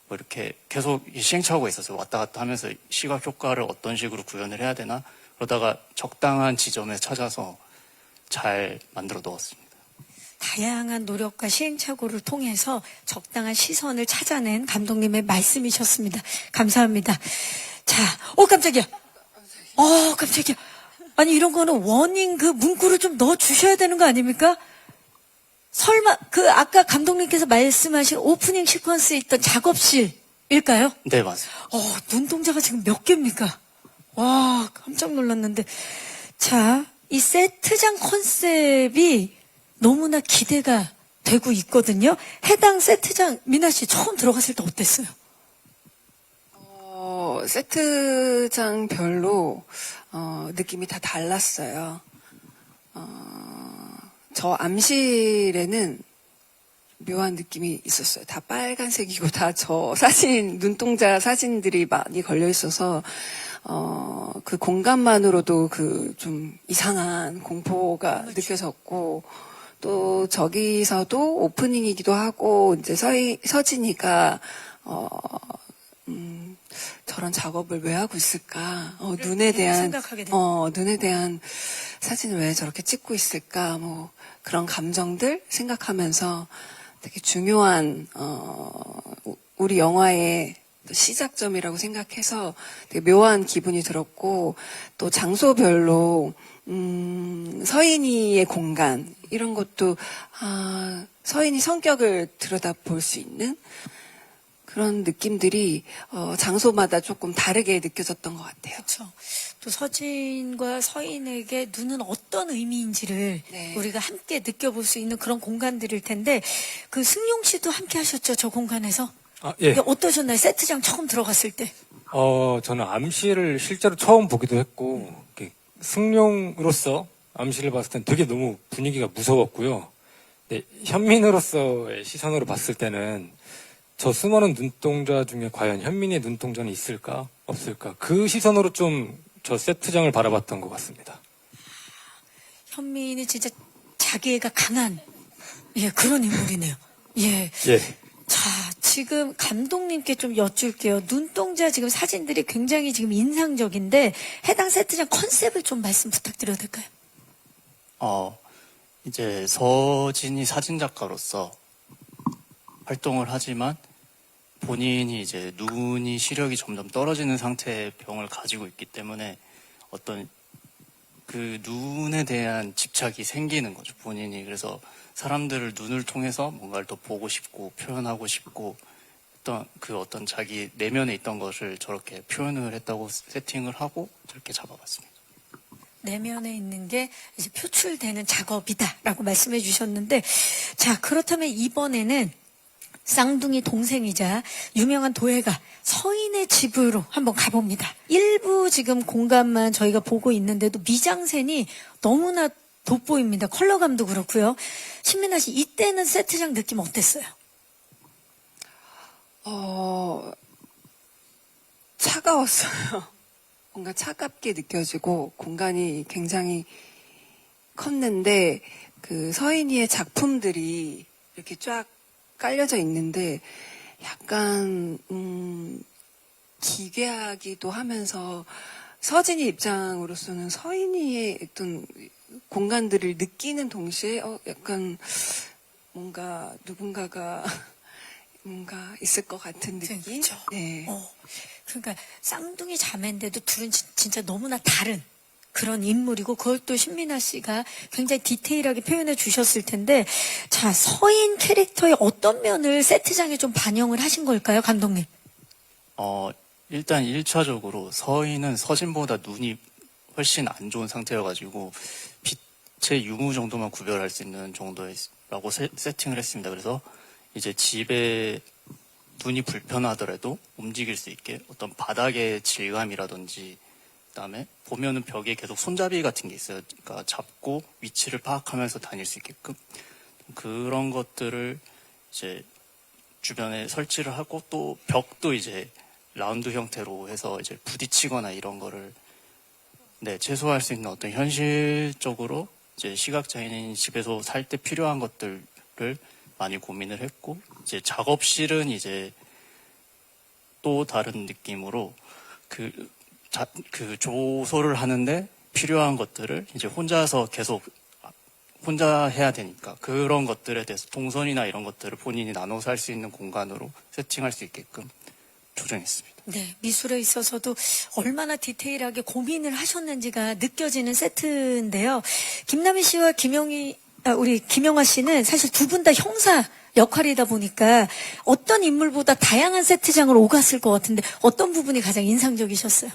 뭐 이렇게 계속 시행착오가 있었어요. 왔다 갔다 하면서 시각 효과를 어떤 식으로 구현을 해야 되나 그러다가 적당한 지점에 찾아서 잘 만들어 넣었습니다. 다양한 노력과 시행착오를 통해서 적당한 시선을 찾아낸 감독님의 말씀이셨습니다. 감사합니다. 자, 깜짝이야. 깜짝이야. 아니, 이런 거는 워닝 그 문구를 좀 넣어 주셔야 되는 거 아닙니까? 설마, 아까 감독님께서 말씀하신 오프닝 시퀀스에 있던 작업실일까요? 네, 맞습니다. 눈동자가 지금 몇 개입니까? 와, 깜짝 놀랐는데. 자, 이 세트장 컨셉이 너무나 기대가 되고 있거든요. 해당 세트장, 미나 씨 처음 들어갔을 때 어땠어요? 세트장별로 느낌이 다 달랐어요. 저 암실에는 묘한 느낌이 있었어요. 다 빨간색이고 다 저 사진, 눈동자 사진들이 많이 걸려 있어서 그 공간만으로도 그 좀 이상한 공포가 느껴졌고 또 저기서도 오프닝이기도 하고 이제 서진이가 저런 작업을 왜 하고 있을까? 눈에 대한 눈에 대한 사진을 왜 저렇게 찍고 있을까? 뭐 그런 감정들 생각하면서 되게 중요한 우리 영화의 시작점이라고 생각해서 되게 묘한 기분이 들었고 또 장소별로 서인이의 공간 이런 것도 서인이 성격을 들여다볼 수 있는 그런 느낌들이 장소마다 조금 다르게 느껴졌던 것 같아요. 그렇죠. 또 서진과 서인에게 눈은 어떤 의미인지를 네. 우리가 함께 느껴볼 수 있는 그런 공간들일 텐데 그 승용 씨도 함께 하셨죠, 저 공간에서? 예. 이게 어떠셨나요? 세트장 처음 들어갔을 때? 저는 암시를 실제로 처음 보기도 했고, 이렇게 승용으로서 암시를 봤을 땐 되게 너무 분위기가 무서웠고요. 네, 현민으로서의 시선으로 봤을 때는 저 수많은 눈동자 중에 과연 현민의 눈동자는 있을까? 없을까? 그 시선으로 좀 저 세트장을 바라봤던 것 같습니다. 현민이 진짜 자기애가 강한, 그런 인물이네요. 예. 자, 지금 감독님께 좀 여쭐게요. 눈동자 지금 사진들이 굉장히 지금 인상적인데 해당 세트장 컨셉을 좀 말씀 부탁드려도 될까요? 이제 서진이 사진작가로서 활동을 하지만 본인이 이제 눈이 시력이 점점 떨어지는 상태의 병을 가지고 있기 때문에 어떤 그 눈에 대한 집착이 생기는 거죠, 본인이. 그래서 사람들을 눈을 통해서 뭔가를 더 보고 싶고 표현하고 싶고 어떤 자기 내면에 있던 것을 저렇게 표현을 했다고 세팅을 하고 저렇게 잡아봤습니다. 내면에 있는 게 이제 표출되는 작업이다라고 말씀해 주셨는데, 자, 그렇다면 이번에는 쌍둥이 동생이자 유명한 도예가 서인의 집으로 한번 가봅니다. 일부 지금 공간만 저희가 보고 있는데도 미장센이 너무나 돋보입니다. 컬러감도 그렇고요. 신민아 씨, 이때는 세트장 느낌 어땠어요? 차가웠어요. 뭔가 차갑게 느껴지고 공간이 굉장히 컸는데 그 서인이의 작품들이 이렇게 쫙 깔려져 있는데 약간 기괴하기도 하면서 서진이 입장으로서는 서인이의 어떤 공간들을 느끼는 동시에 약간 뭔가 누군가가 뭔가 있을 것 같은 느낌? 그렇죠. 네. 그러니까 쌍둥이 자매인데도 둘은 진짜 너무나 다른 그런 인물이고 그걸 또 신민아 씨가 굉장히 디테일하게 표현해 주셨을 텐데 자 서인 캐릭터의 어떤 면을 세트장에 좀 반영을 하신 걸까요, 감독님? 일단 1차적으로 서인은 서진보다 눈이 훨씬 안 좋은 상태여가지고 빛의 유무 정도만 구별할 수 있는 정도라고 세팅을 했습니다. 그래서 이제 집에 눈이 불편하더라도 움직일 수 있게 어떤 바닥의 질감이라든지 그다음에 보면은 벽에 계속 손잡이 같은 게 있어요. 그러니까 잡고 위치를 파악하면서 다닐 수 있게끔 그런 것들을 이제 주변에 설치를 하고 또 벽도 이제 라운드 형태로 해서 이제 부딪히거나 이런 거를 최소화할 수 있는 어떤 현실적으로 이제 시각장애인 집에서 살 때 필요한 것들을 많이 고민을 했고 이제 작업실은 이제 또 다른 느낌으로 그 조소를 하는데 필요한 것들을 이제 혼자서 계속 혼자 해야 되니까 그런 것들에 대해서 동선이나 이런 것들을 본인이 나눠서 할 수 있는 공간으로 세팅할 수 있게끔 조정했습니다. 네, 미술에 있어서도 얼마나 디테일하게 고민을 하셨는지가 느껴지는 세트인데요. 김남희 씨와 우리 김영하 씨는 사실 두 분 다 형사 역할이다 보니까 어떤 인물보다 다양한 세트장을 오갔을 것 같은데 어떤 부분이 가장 인상적이셨어요?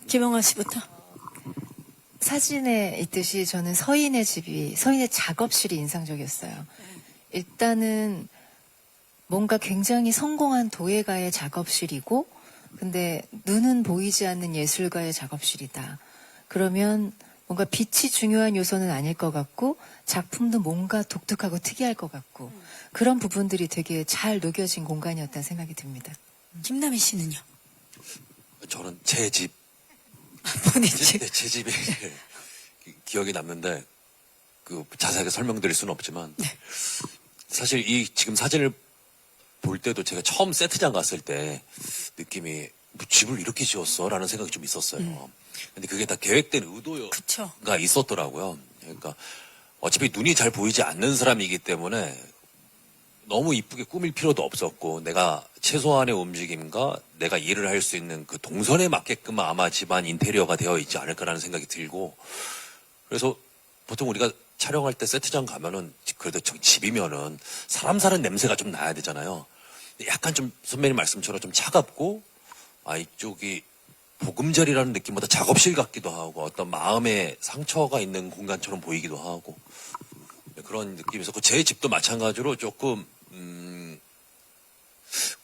김영하 씨부터. 사진에 있듯이 저는 서인의 작업실이 인상적이었어요. 일단은 뭔가 굉장히 성공한 도예가의 작업실이고, 근데 눈은 보이지 않는 예술가의 작업실이다. 그러면 뭔가 빛이 중요한 요소는 아닐 것 같고, 작품도 뭔가 독특하고 특이할 것 같고, 그런 부분들이 되게 잘 녹여진 공간이었다는 생각이 듭니다. 김남희 씨는요? 저는 제 집, 본인 집. 제 집이 기억이 남는데 자세하게 설명드릴 수는 없지만 사실 이 지금 사진을 볼 때도 제가 처음 세트장 갔을 때 느낌이 뭐 집을 이렇게 지었어? 라는 생각이 좀 있었어요. 근데 그게 다 계획된 의도가 있었더라고요. 그러니까 어차피 눈이 잘 보이지 않는 사람이기 때문에 너무 이쁘게 꾸밀 필요도 없었고 내가 최소한의 움직임과 내가 일을 할 수 있는 그 동선에 맞게끔 아마 집안 인테리어가 되어 있지 않을까라는 생각이 들고 그래서 보통 우리가 촬영할 때 세트장 가면은 그래도 집이면은 사람 사는 냄새가 좀 나야 되잖아요. 약간 좀 선배님 말씀처럼 좀 차갑고 이쪽이 보금자리라는 느낌보다 작업실 같기도 하고 어떤 마음의 상처가 있는 공간처럼 보이기도 하고 그런 느낌이 있었고 제 집도 마찬가지로 조금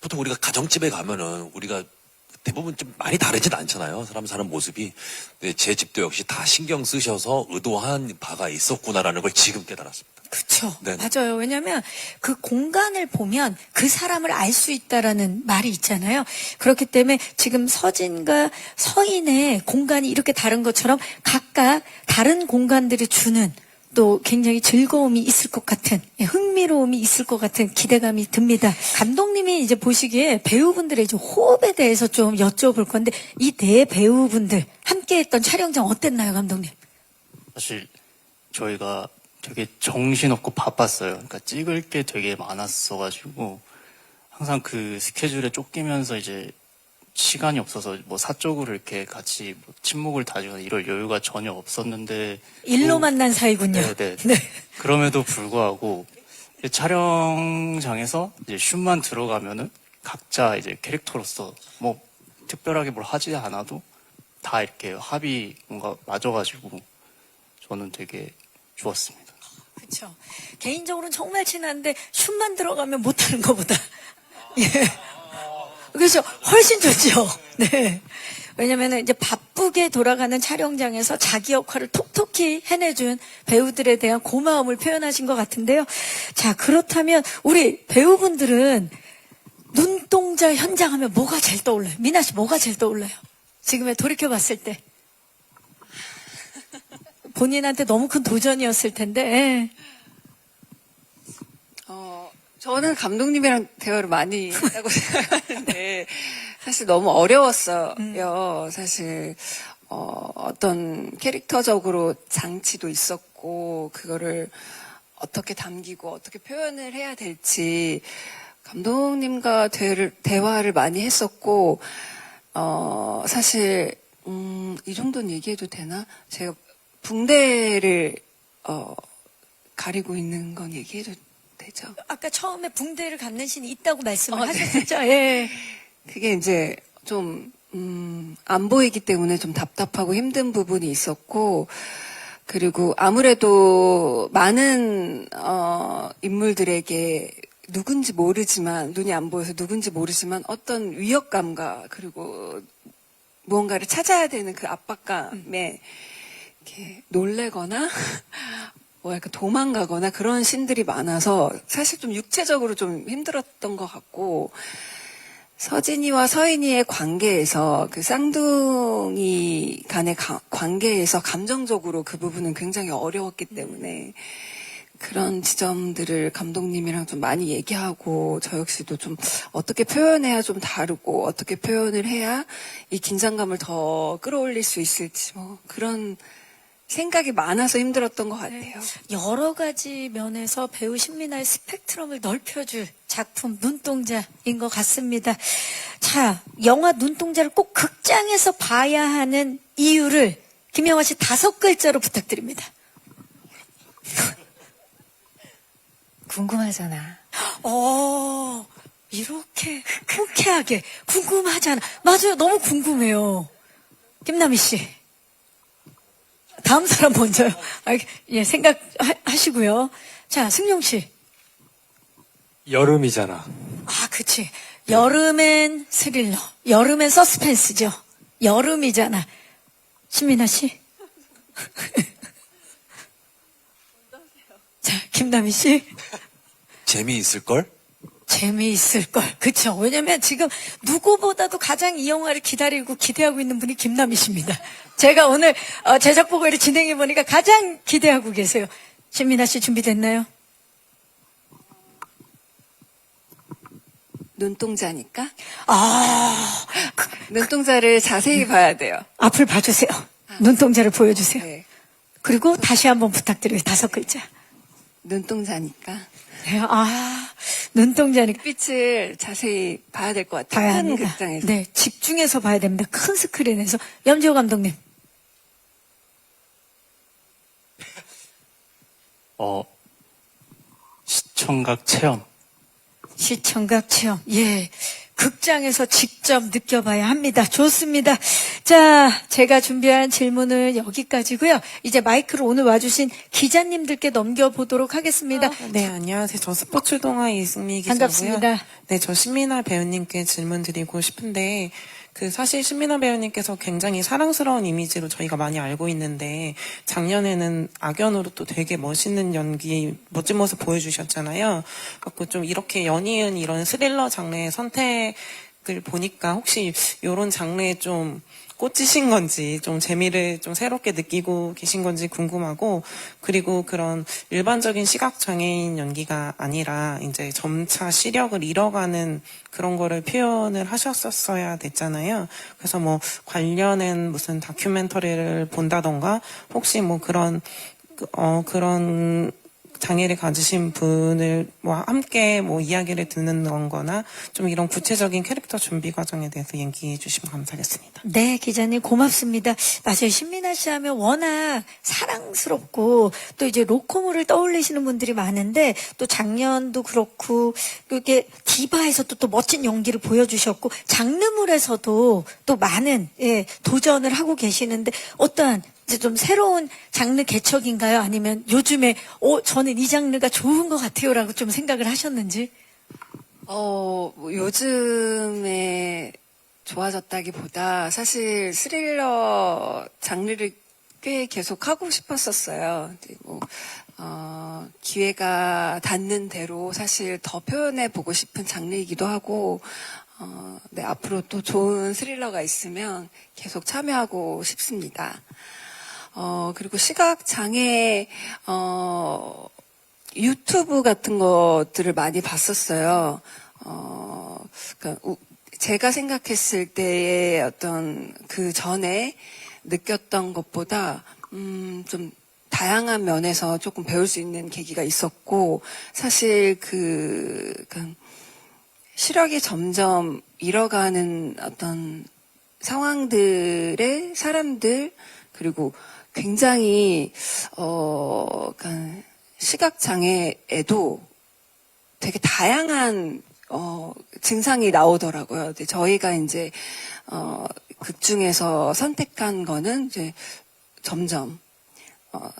보통 우리가 가정집에 가면은 우리가 대부분 좀 많이 다르진 않잖아요. 사람 사는 모습이. 근데 제 집도 역시 다 신경 쓰셔서 의도한 바가 있었구나라는 걸 지금 깨달았습니다. 그렇죠. 네. 맞아요. 왜냐하면 그 공간을 보면 그 사람을 알 수 있다라는 말이 있잖아요. 그렇기 때문에 지금 서진과 서인의 공간이 이렇게 다른 것처럼 각각 다른 공간들이 주는 또 굉장히 즐거움이 있을 것 같은 흥미로움이 있을 것 같은 기대감이 듭니다. 감독님이 이제 보시기에 배우분들의 이제 호흡에 대해서 좀 여쭤볼 건데 이 네 배우분들 함께했던 촬영장 어땠나요, 감독님? 사실 저희가 되게 정신없고 바빴어요. 그러니까 찍을 게 되게 많았어가지고 항상 그 스케줄에 쫓기면서 이제 시간이 없어서 뭐 사적으로 이렇게 같이 뭐 친목을 다지거나 이럴 여유가 전혀 없었는데 일로 만난 사이군요. 네. 네. 그럼에도 불구하고 촬영장에서 이제 슛만 들어가면은 각자 이제 캐릭터로서 뭐 특별하게 뭘 하지 않아도 다 이렇게 합이 뭔가 맞아가지고 저는 되게 좋았습니다. 그렇죠. 개인적으로는 정말 친한데 슛만 들어가면 못하는 것보다 예. 그래서 훨씬 좋죠. 네. 왜냐면은 이제 바쁘게 돌아가는 촬영장에서 자기 역할을 톡톡히 해내준 배우들에 대한 고마움을 표현하신 것 같은데요. 자, 그렇다면 우리 배우분들은 눈동자 현장 하면 뭐가 제일 떠올라요? 미나 씨 뭐가 제일 떠올라요? 지금에 돌이켜봤을 때. 본인한테 너무 큰 도전이었을 텐데. 예. 저는 감독님이랑 대화를 많이 했다고 생각하는데 사실 너무 어려웠어요. 사실 어떤 캐릭터적으로 장치도 있었고 그거를 어떻게 담기고 어떻게 표현을 해야 될지 감독님과 대화를 많이 했었고 사실 이 정도는 얘기해도 되나? 제가 붕대를, 가리고 있는 건 얘기해도 되죠? 아까 처음에 붕대를 감는 신이 있다고 말씀을 하셨었죠? 예. 그게 이제 좀, 안 보이기 때문에 좀 답답하고 힘든 부분이 있었고, 그리고 아무래도 많은, 인물들에게 누군지 모르지만, 눈이 안 보여서 누군지 모르지만 어떤 위협감과 그리고 무언가를 찾아야 되는 그 압박감에 이렇게 놀래거나, 뭐 약간 도망가거나 그런 씬들이 많아서 사실 좀 육체적으로 좀 힘들었던 것 같고, 서진이와 서인이의 관계에서 그 쌍둥이 간의 관계에서 감정적으로 그 부분은 굉장히 어려웠기 때문에 그런 지점들을 감독님이랑 좀 많이 얘기하고 저 역시도 좀 어떻게 표현해야 좀 다르고 어떻게 표현을 해야 이 긴장감을 더 끌어올릴 수 있을지 뭐 그런 생각이 많아서 힘들었던 것 같아요. 여러 가지 면에서 배우 신민아의 스펙트럼을 넓혀줄 작품 눈동자인 것 같습니다. 자, 영화 눈동자를 꼭 극장에서 봐야 하는 이유를 김영하 씨 5글자로 부탁드립니다. 궁금하잖아. 이렇게 흔쾌하게 궁금하잖아. 맞아요. 너무 궁금해요. 김남희 씨. 다음 사람 먼저요. 예, 생각하시고요. 자, 승용 씨. 여름이잖아. 그치. 여름엔 스릴러. 여름엔 서스펜스죠. 여름이잖아. 신민아 씨. 자, 김남희 씨. 재미있을걸? 재미있을걸. 그쵸. 왜냐면 지금 누구보다도 가장 이 영화를 기다리고 기대하고 있는 분이 김남희 씨입니다. 제가 오늘 제작보고회를 진행해보니까 가장 기대하고 계세요. 신민아 씨 준비됐나요? 눈동자니까? 그 눈동자를 자세히 봐야 돼요. 앞을 봐주세요. 눈동자를 보여주세요. 네. 그리고 다시 한번 부탁드려요. 5글자. 눈동자니까. 네, 눈동자니까. 빛을 자세히 봐야 될 것 같아요. 봐야 큰 합니다. 극장에서. 네, 집중해서 봐야 됩니다. 큰 스크린에서. 염지호 감독님. 시청각 체험. 시청각 체험. 예. 극장에서 직접 느껴봐야 합니다. 좋습니다. 자, 제가 준비한 질문은 여기까지고요. 이제 마이크를 오늘 와주신 기자님들께 넘겨보도록 하겠습니다. 네, 안녕하세요. 저 스포츠 동아 이승미 기자고요. 반갑습니다. 네, 저 신민아 배우님께 질문 드리고 싶은데 사실 신민아 배우님께서 굉장히 사랑스러운 이미지로 저희가 많이 알고 있는데 작년에는 악연으로 또 되게 멋있는 연기, 멋진 모습 보여주셨잖아요. 그래서 좀 이렇게 연이은 이런 스릴러 장르의 선택을 보니까 혹시 이런 장르에 좀 꽂히신 건지 좀 재미를 좀 새롭게 느끼고 계신 건지 궁금하고 그리고 그런 일반적인 시각장애인 연기가 아니라 이제 점차 시력을 잃어가는 그런 거를 표현을 하셨었어야 됐잖아요. 그래서 뭐 관련된 무슨 다큐멘터리를 본다던가 혹시 뭐 그런 장애를 가지신 분을 함께 이야기를 듣는 거나 좀 이런 구체적인 캐릭터 준비 과정에 대해서 얘기해 주시면 감사하겠습니다. 네, 기자님 고맙습니다. 맞아요. 신민아 씨 하면 워낙 사랑스럽고 또 이제 로코모를 떠올리시는 분들이 많은데 또 작년도 그렇고 이게 디바에서 또 멋진 연기를 보여주셨고 장르물에서도 또 많은 도전을 하고 계시는데 어떠한 이제 좀 새로운 장르 개척인가요? 아니면 요즘에 저는 이 장르가 좋은 것 같아요라고 좀 생각을 하셨는지? 요즘에 좋아졌다기보다 사실 스릴러 장르를 꽤 계속 하고 싶었었어요. 그리고 기회가 닿는 대로 사실 더 표현해 보고 싶은 장르이기도 하고 네, 앞으로 또 좋은 스릴러가 있으면 계속 참여하고 싶습니다. 그리고 시각장애, 유튜브 같은 것들을 많이 봤었어요. 그러니까 제가 생각했을 때의 어떤 그 전에 느꼈던 것보다, 좀 다양한 면에서 조금 배울 수 있는 계기가 있었고, 사실 시력이 점점 잃어가는 어떤 상황들의 사람들, 그리고 굉장히 그러니까 시각장애에도 되게 다양한 증상이 나오더라고요. 근데 저희가 이제 극 중에서 선택한 거는 이제 점점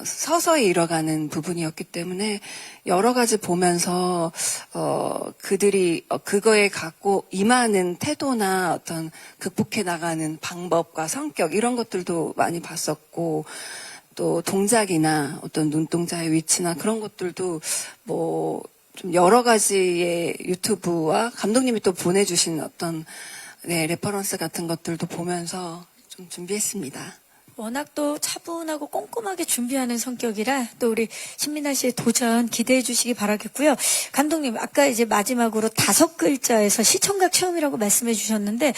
서서히 잃어가는 부분이었기 때문에 여러 가지 보면서 그들이 그거에 갖고 임하는 태도나 어떤 극복해 나가는 방법과 성격 이런 것들도 많이 봤었고, 또 동작이나 어떤 눈동자의 위치나 그런 것들도 뭐 좀 여러 가지의 유튜브와 감독님이 또 보내주신 어떤 레퍼런스 같은 것들도 보면서 좀 준비했습니다. 워낙 또 차분하고 꼼꼼하게 준비하는 성격이라 또 우리 신민아 씨의 도전 기대해 주시기 바라겠고요. 감독님, 아까 이제 마지막으로 5글자에서 시청각 체험이라고 말씀해 주셨는데,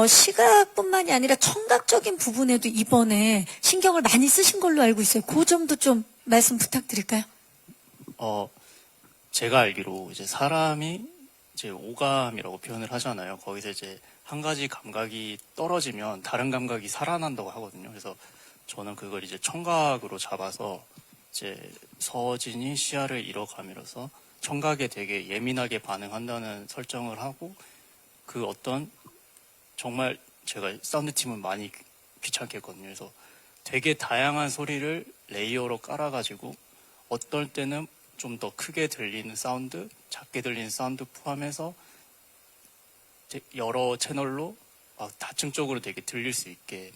시각뿐만이 아니라 청각적인 부분에도 이번에 신경을 많이 쓰신 걸로 알고 있어요. 그 점도 좀 말씀 부탁드릴까요? 제가 알기로 이제 사람이 이제 오감이라고 표현을 하잖아요. 거기서 이제 한 가지 감각이 떨어지면 다른 감각이 살아난다고 하거든요. 그래서 저는 그걸 이제 청각으로 잡아서 이제 서진이 시야를 잃어감으로써 청각에 되게 예민하게 반응한다는 설정을 하고, 그 어떤 정말 제가 사운드 팀은 많이 귀찮게 했거든요. 그래서 되게 다양한 소리를 레이어로 깔아가지고 어떨 때는 좀 더 크게 들리는 사운드, 작게 들리는 사운드 포함해서 여러 채널로 다층적으로 되게 들릴 수 있게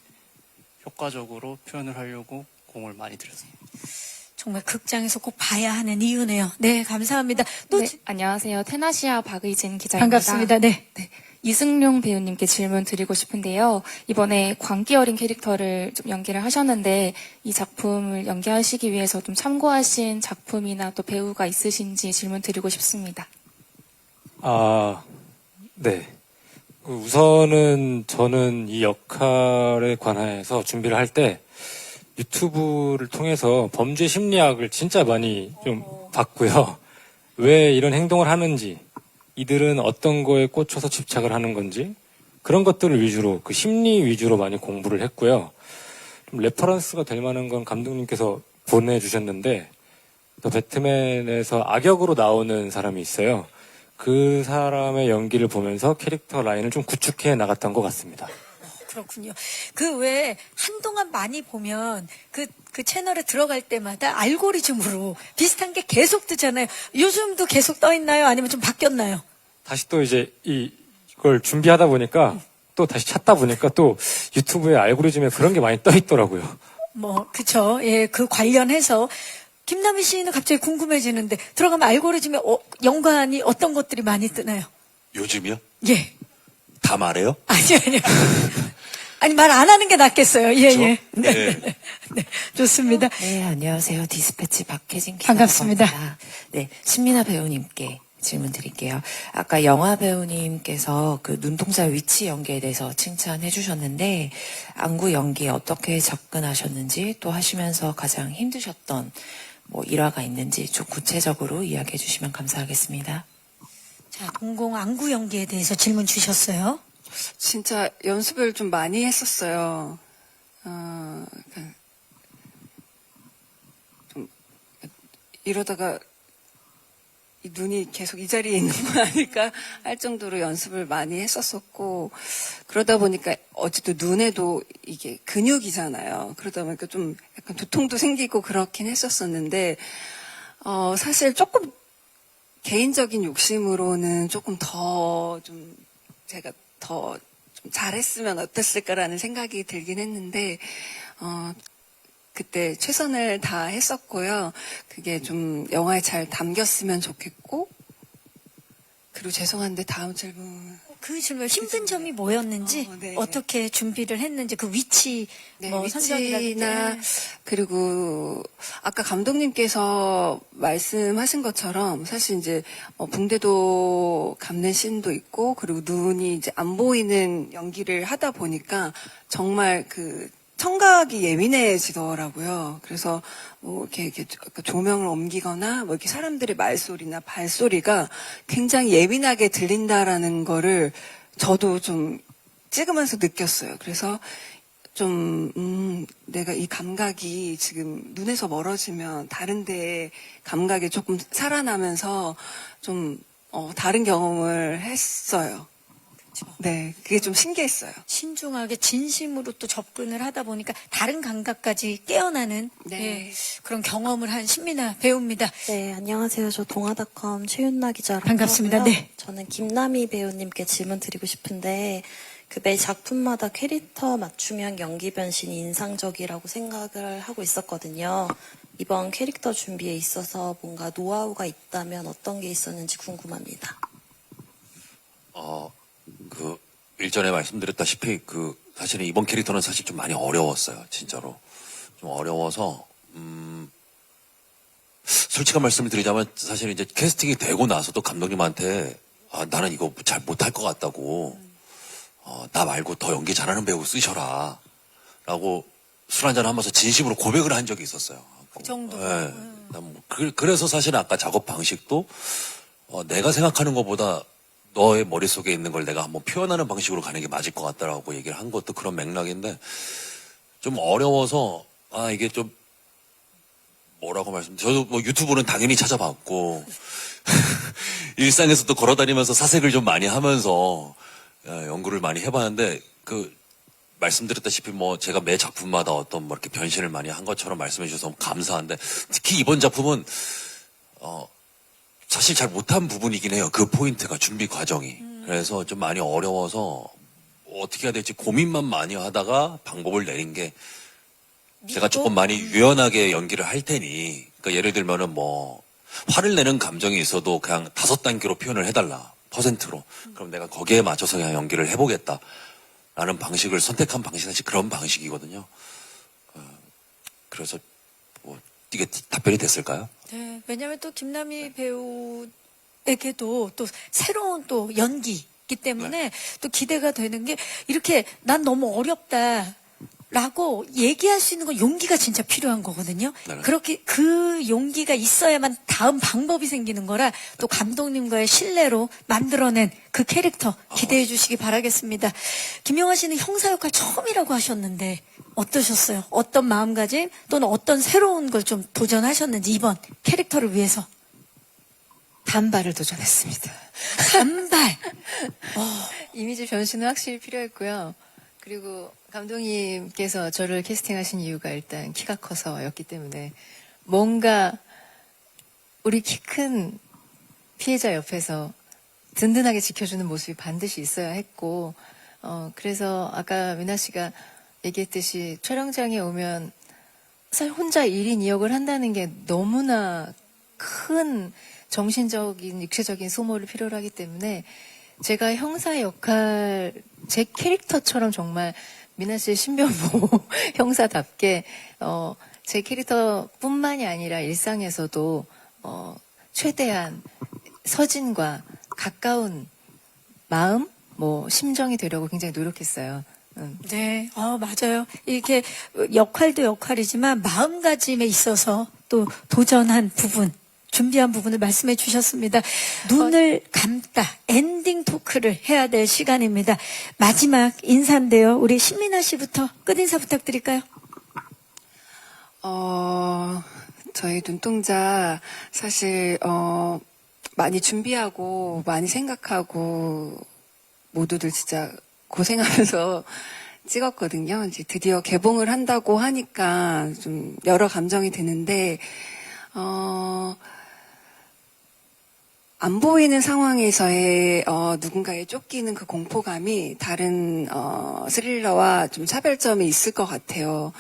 효과적으로 표현을 하려고 공을 많이 들였습니다. 정말 극장에서 꼭 봐야 하는 이유네요. 네, 감사합니다. 또 네, 안녕하세요. 테나시아 박의진 기자입니다. 반갑습니다. 네. 이승룡 배우님께 질문 드리고 싶은데요. 이번에 광기 어린 캐릭터를 좀 연기를 하셨는데, 이 작품을 연기하시기 위해서 좀 참고하신 작품이나 또 배우가 있으신지 질문 드리고 싶습니다. 네. 우선은 저는 이 역할에 관해서 준비를 할 때 유튜브를 통해서 범죄 심리학을 진짜 많이 좀 봤고요. 왜 이런 행동을 하는지, 이들은 어떤 거에 꽂혀서 집착을 하는 건지, 그런 것들을 위주로, 그 심리 위주로 많이 공부를 했고요. 좀 레퍼런스가 될 만한 건 감독님께서 보내주셨는데, 또 배트맨에서 악역으로 나오는 사람이 있어요. 그 사람의 연기를 보면서 캐릭터 라인을 좀 구축해 나갔던 것 같습니다. 그렇군요. 그 외에 한동안 많이 보면 그 채널에 들어갈 때마다 알고리즘으로 비슷한 게 계속 뜨잖아요. 요즘도 계속 떠 있나요? 아니면 좀 바뀌었나요? 다시 또 이제 이걸 준비하다 보니까 또 다시 찾다 보니까 또 유튜브에 알고리즘에 그런 게 많이 떠 있더라고요. 그쵸. 예, 그 관련해서 김남희 씨는 갑자기 궁금해지는데, 들어가면 알고리즘에 연관이 어떤 것들이 많이 뜨나요? 요즘이요? 예. 다 말해요? 아니요. 아니, 말 안 하는 게 낫겠어요. 예, 그렇죠? 예. 네. 네, 좋습니다. 네, 안녕하세요. 디스패치 박혜진 반갑습니다. 기자입니다. 네, 신민아 배우님께 질문 드릴게요. 아까 영화 배우님께서 그 눈동자 위치 연기에 대해서 칭찬해 주셨는데, 안구 연기에 어떻게 접근하셨는지, 또 하시면서 가장 힘드셨던 일화가 있는지 좀 구체적으로 이야기해 주시면 감사하겠습니다. 자, 동공 안구 연기에 대해서 질문 주셨어요. 진짜 연습을 좀 많이 했었어요. 좀 이러다가 이 눈이 계속 이 자리에 있는 거 아닐까 할 정도로 연습을 많이 했었었고, 그러다 보니까 어쨌든 눈에도 이게 근육이잖아요. 그러다 보니까 좀 약간 두통도 생기고 그렇긴 했었었는데, 사실 조금 개인적인 욕심으로는 조금 더 좀 제가 더 좀 잘했으면 어땠을까라는 생각이 들긴 했는데, 그때 최선을 다했었고요. 그게 좀 영화에 잘 담겼으면 좋겠고, 그리고 죄송한데 다음 질문. 그 질문 힘든 점이 뭐였는지, 네. 어떻게 준비를 했는지, 그 위치, 선정이라든지. 위치나, 그리고 아까 감독님께서 말씀하신 것처럼 사실 이제 붕대도 감는 씬도 있고, 그리고 눈이 이제 안 보이는 연기를 하다 보니까 정말 그 청각이 예민해지더라고요. 그래서 이렇게 조명을 옮기거나 이렇게 사람들의 말소리나 발소리가 굉장히 예민하게 들린다라는 거를 저도 좀 찍으면서 느꼈어요. 그래서 좀, 내가 이 감각이 지금 눈에서 멀어지면 다른 데에 감각이 조금 살아나면서 좀, 다른 경험을 했어요. 네, 그게 좀 신기했어요. 신중하게 진심으로 또 접근을 하다 보니까 다른 감각까지 깨어나는 네. 예, 그런 경험을 한 신민아 배우입니다. 네, 안녕하세요. 저 동아닷컴 최윤나 기자라고 반갑습니다. 하고요. 네. 저는 김남희 배우님께 질문 드리고 싶은데 그 매 작품마다 캐릭터 맞춤형 연기 변신이 인상적이라고 생각을 하고 있었거든요. 이번 캐릭터 준비에 있어서 뭔가 노하우가 있다면 어떤 게 있었는지 궁금합니다. 일전에 말씀드렸다시피 사실은 이번 캐릭터는 사실 좀 많이 어려웠어요. 진짜로. 좀 어려워서, 솔직한 말씀을 드리자면 사실 이제 캐스팅이 되고 나서도 감독님한테 나는 이거 잘 못할 것 같다고, 나 말고 더 연기 잘하는 배우 쓰셔라. 라고 술 한잔 하면서 진심으로 고백을 한 적이 있었어요. 그 정도. 네. 그래서 사실 아까 작업 방식도, 내가 생각하는 것보다 너의 머릿속에 있는 걸 내가 한번 표현하는 방식으로 가는 게 맞을 것 같다라고 얘기를 한 것도 그런 맥락인데, 좀 어려워서, 이게 좀, 뭐라고 저도 뭐 유튜브는 당연히 찾아봤고, 일상에서도 걸어다니면서 사색을 좀 많이 하면서, 연구를 많이 해봤는데, 말씀드렸다시피 뭐 제가 매 작품마다 어떤 뭐 이렇게 변신을 많이 한 것처럼 말씀해 주셔서 감사한데, 특히 이번 작품은, 사실 잘 못한 부분이긴 해요. 그 포인트가, 준비 과정이. 그래서 좀 많이 어려워서 어떻게 해야 될지 고민만 많이 하다가 방법을 내린 게, 제가 조금 많이 유연하게 연기를 할 테니, 그러니까 예를 들면은 뭐 화를 내는 감정이 있어도 그냥 5단계로 표현을 해달라. 퍼센트로. 그럼 내가 거기에 맞춰서 그냥 연기를 해보겠다. 라는 방식을 선택한 방식은 사실 그런 방식이거든요. 그래서 뭐 이게 답변이 됐을까요? 네, 왜냐하면 또 김남희 배우에게도 또 새로운 또 연기이기 때문에 또 기대가 되는 게, 이렇게 난 너무 어렵다 라고 얘기할 수 있는 건 용기가 진짜 필요한 거거든요. 네. 그렇게 그 용기가 있어야만 다음 방법이 생기는 거라, 또 감독님과의 신뢰로 만들어낸 그 캐릭터 기대해 주시기 바라겠습니다. 김용하 씨는 형사 역할 처음이라고 하셨는데 어떠셨어요? 어떤 마음가짐 또는 어떤 새로운 걸 좀 도전하셨는지, 이번 캐릭터를 위해서. 단발을 도전했습니다. 단발. 이미지 변신은 확실히 필요했고요. 그리고 감독님께서 저를 캐스팅하신 이유가 일단 키가 커서였기 때문에, 뭔가 우리 키 큰 피해자 옆에서 든든하게 지켜주는 모습이 반드시 있어야 했고, 그래서 아까 미나 씨가 얘기했듯이 촬영장에 오면 사실 혼자 1인 2역을 한다는 게 너무나 큰 정신적인, 육체적인 소모를 필요로 하기 때문에, 제가 형사 역할, 제 캐릭터처럼 정말 미나 씨의 신변보호 형사답게, 제 캐릭터뿐만이 아니라 일상에서도, 최대한 서진과 가까운 마음, 심정이 되려고 굉장히 노력했어요. 네, 맞아요. 이렇게 역할도 역할이지만 마음가짐에 있어서 또 도전한 부분, 준비한 부분을 말씀해 주셨습니다. 눈을 감다 엔딩 토크를 해야 될 시간입니다. 마지막 인사인데요. 우리 신민아 씨부터 끝인사 부탁드릴까요? 저희 눈동자 사실 많이 준비하고 많이 생각하고 모두들 진짜 고생하면서 찍었거든요. 이제 드디어 개봉을 한다고 하니까 좀 여러 감정이 드는데, 안 보이는 상황에서의 누군가에 쫓기는 그 공포감이 다른 스릴러와 좀 차별점이 있을 것 같아요.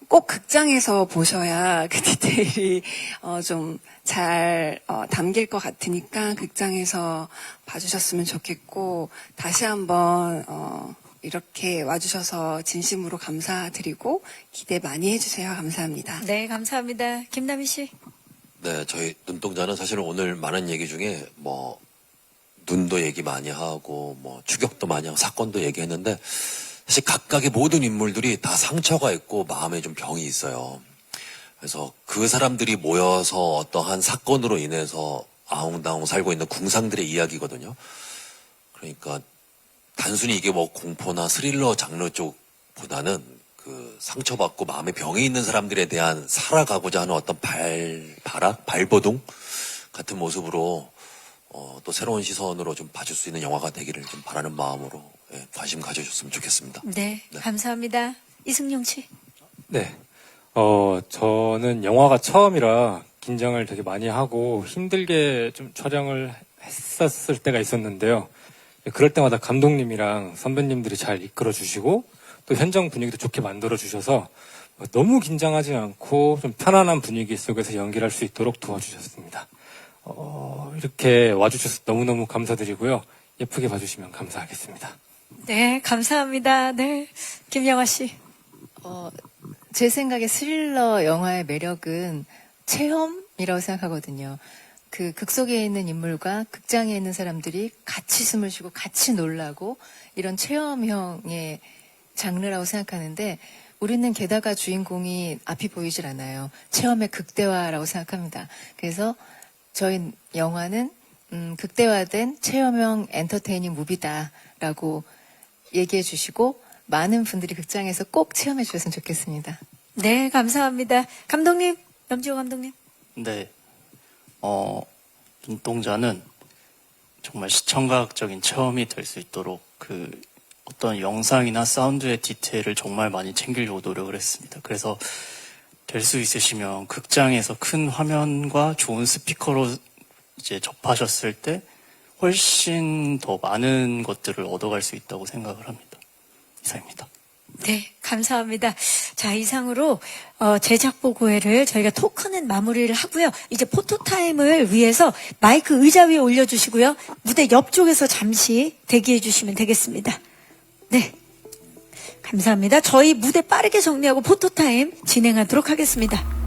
꼭 극장에서 보셔야 그 디테일이 좀 잘 담길 것 같으니까 극장에서 봐주셨으면 좋겠고, 다시 한번 이렇게 와주셔서 진심으로 감사드리고 기대 많이 해주세요. 감사합니다. 네, 감사합니다. 김남희 씨. 네, 저희 눈동자는 사실은 오늘 많은 얘기 중에 뭐 눈도 얘기 많이 하고 뭐 추격도 많이 하고 사건도 얘기했는데, 사실 각각의 모든 인물들이 다 상처가 있고 마음에 좀 병이 있어요. 그래서 그 사람들이 모여서 어떠한 사건으로 인해서 아웅다웅 살고 있는 궁상들의 이야기거든요. 그러니까 단순히 이게 뭐 공포나 스릴러 장르 쪽보다는 그 상처받고 마음의 병이 있는 사람들에 대한 살아가고자 하는 어떤 발버둥 같은 모습으로 또 새로운 시선으로 좀 봐줄 수 있는 영화가 되기를 좀 바라는 마음으로 관심 가져주셨으면 좋겠습니다. 네, 감사합니다. 이승용 씨. 네. 저는 영화가 처음이라 긴장을 되게 많이 하고 힘들게 좀 촬영을 했었을 때가 있었는데요. 그럴 때마다 감독님이랑 선배님들이 잘 이끌어 주시고 또 현장 분위기도 좋게 만들어 주셔서 너무 긴장하지 않고 좀 편안한 분위기 속에서 연기를 할 수 있도록 도와주셨습니다. 이렇게 와주셔서 너무너무 감사드리고요. 예쁘게 봐주시면 감사하겠습니다. 네, 감사합니다. 네, 김영아 씨. 제 생각에 스릴러 영화의 매력은 체험이라고 생각하거든요. 그 극 속에 있는 인물과 극장에 있는 사람들이 같이 숨을 쉬고 같이 놀라고 이런 체험형의 장르라고 생각하는데 우리는 게다가 주인공이 앞이 보이질 않아요. 체험의 극대화라고 생각합니다. 그래서 저희 영화는 극대화된 체험형 엔터테이닝 무비다라고 얘기해 주시고 많은 분들이 극장에서 꼭 체험해 주셨으면 좋겠습니다. 네, 감사합니다. 감독님, 염지호 감독님. 네. 눈동자는 정말 시청각적인 체험이 될 수 있도록 그 어떤 영상이나 사운드의 디테일을 정말 많이 챙기려고 노력을 했습니다. 그래서 될 수 있으시면 극장에서 큰 화면과 좋은 스피커로 이제 접하셨을 때 훨씬 더 많은 것들을 얻어갈 수 있다고 생각을 합니다. 이상입니다. 네, 감사합니다. 자, 이상으로 제작보고회를 저희가 토크는 마무리를 하고요. 이제 포토타임을 위해서 마이크 의자 위에 올려주시고요. 무대 옆쪽에서 잠시 대기해 주시면 되겠습니다. 네, 감사합니다. 저희 무대 빠르게 정리하고 포토타임 진행하도록 하겠습니다.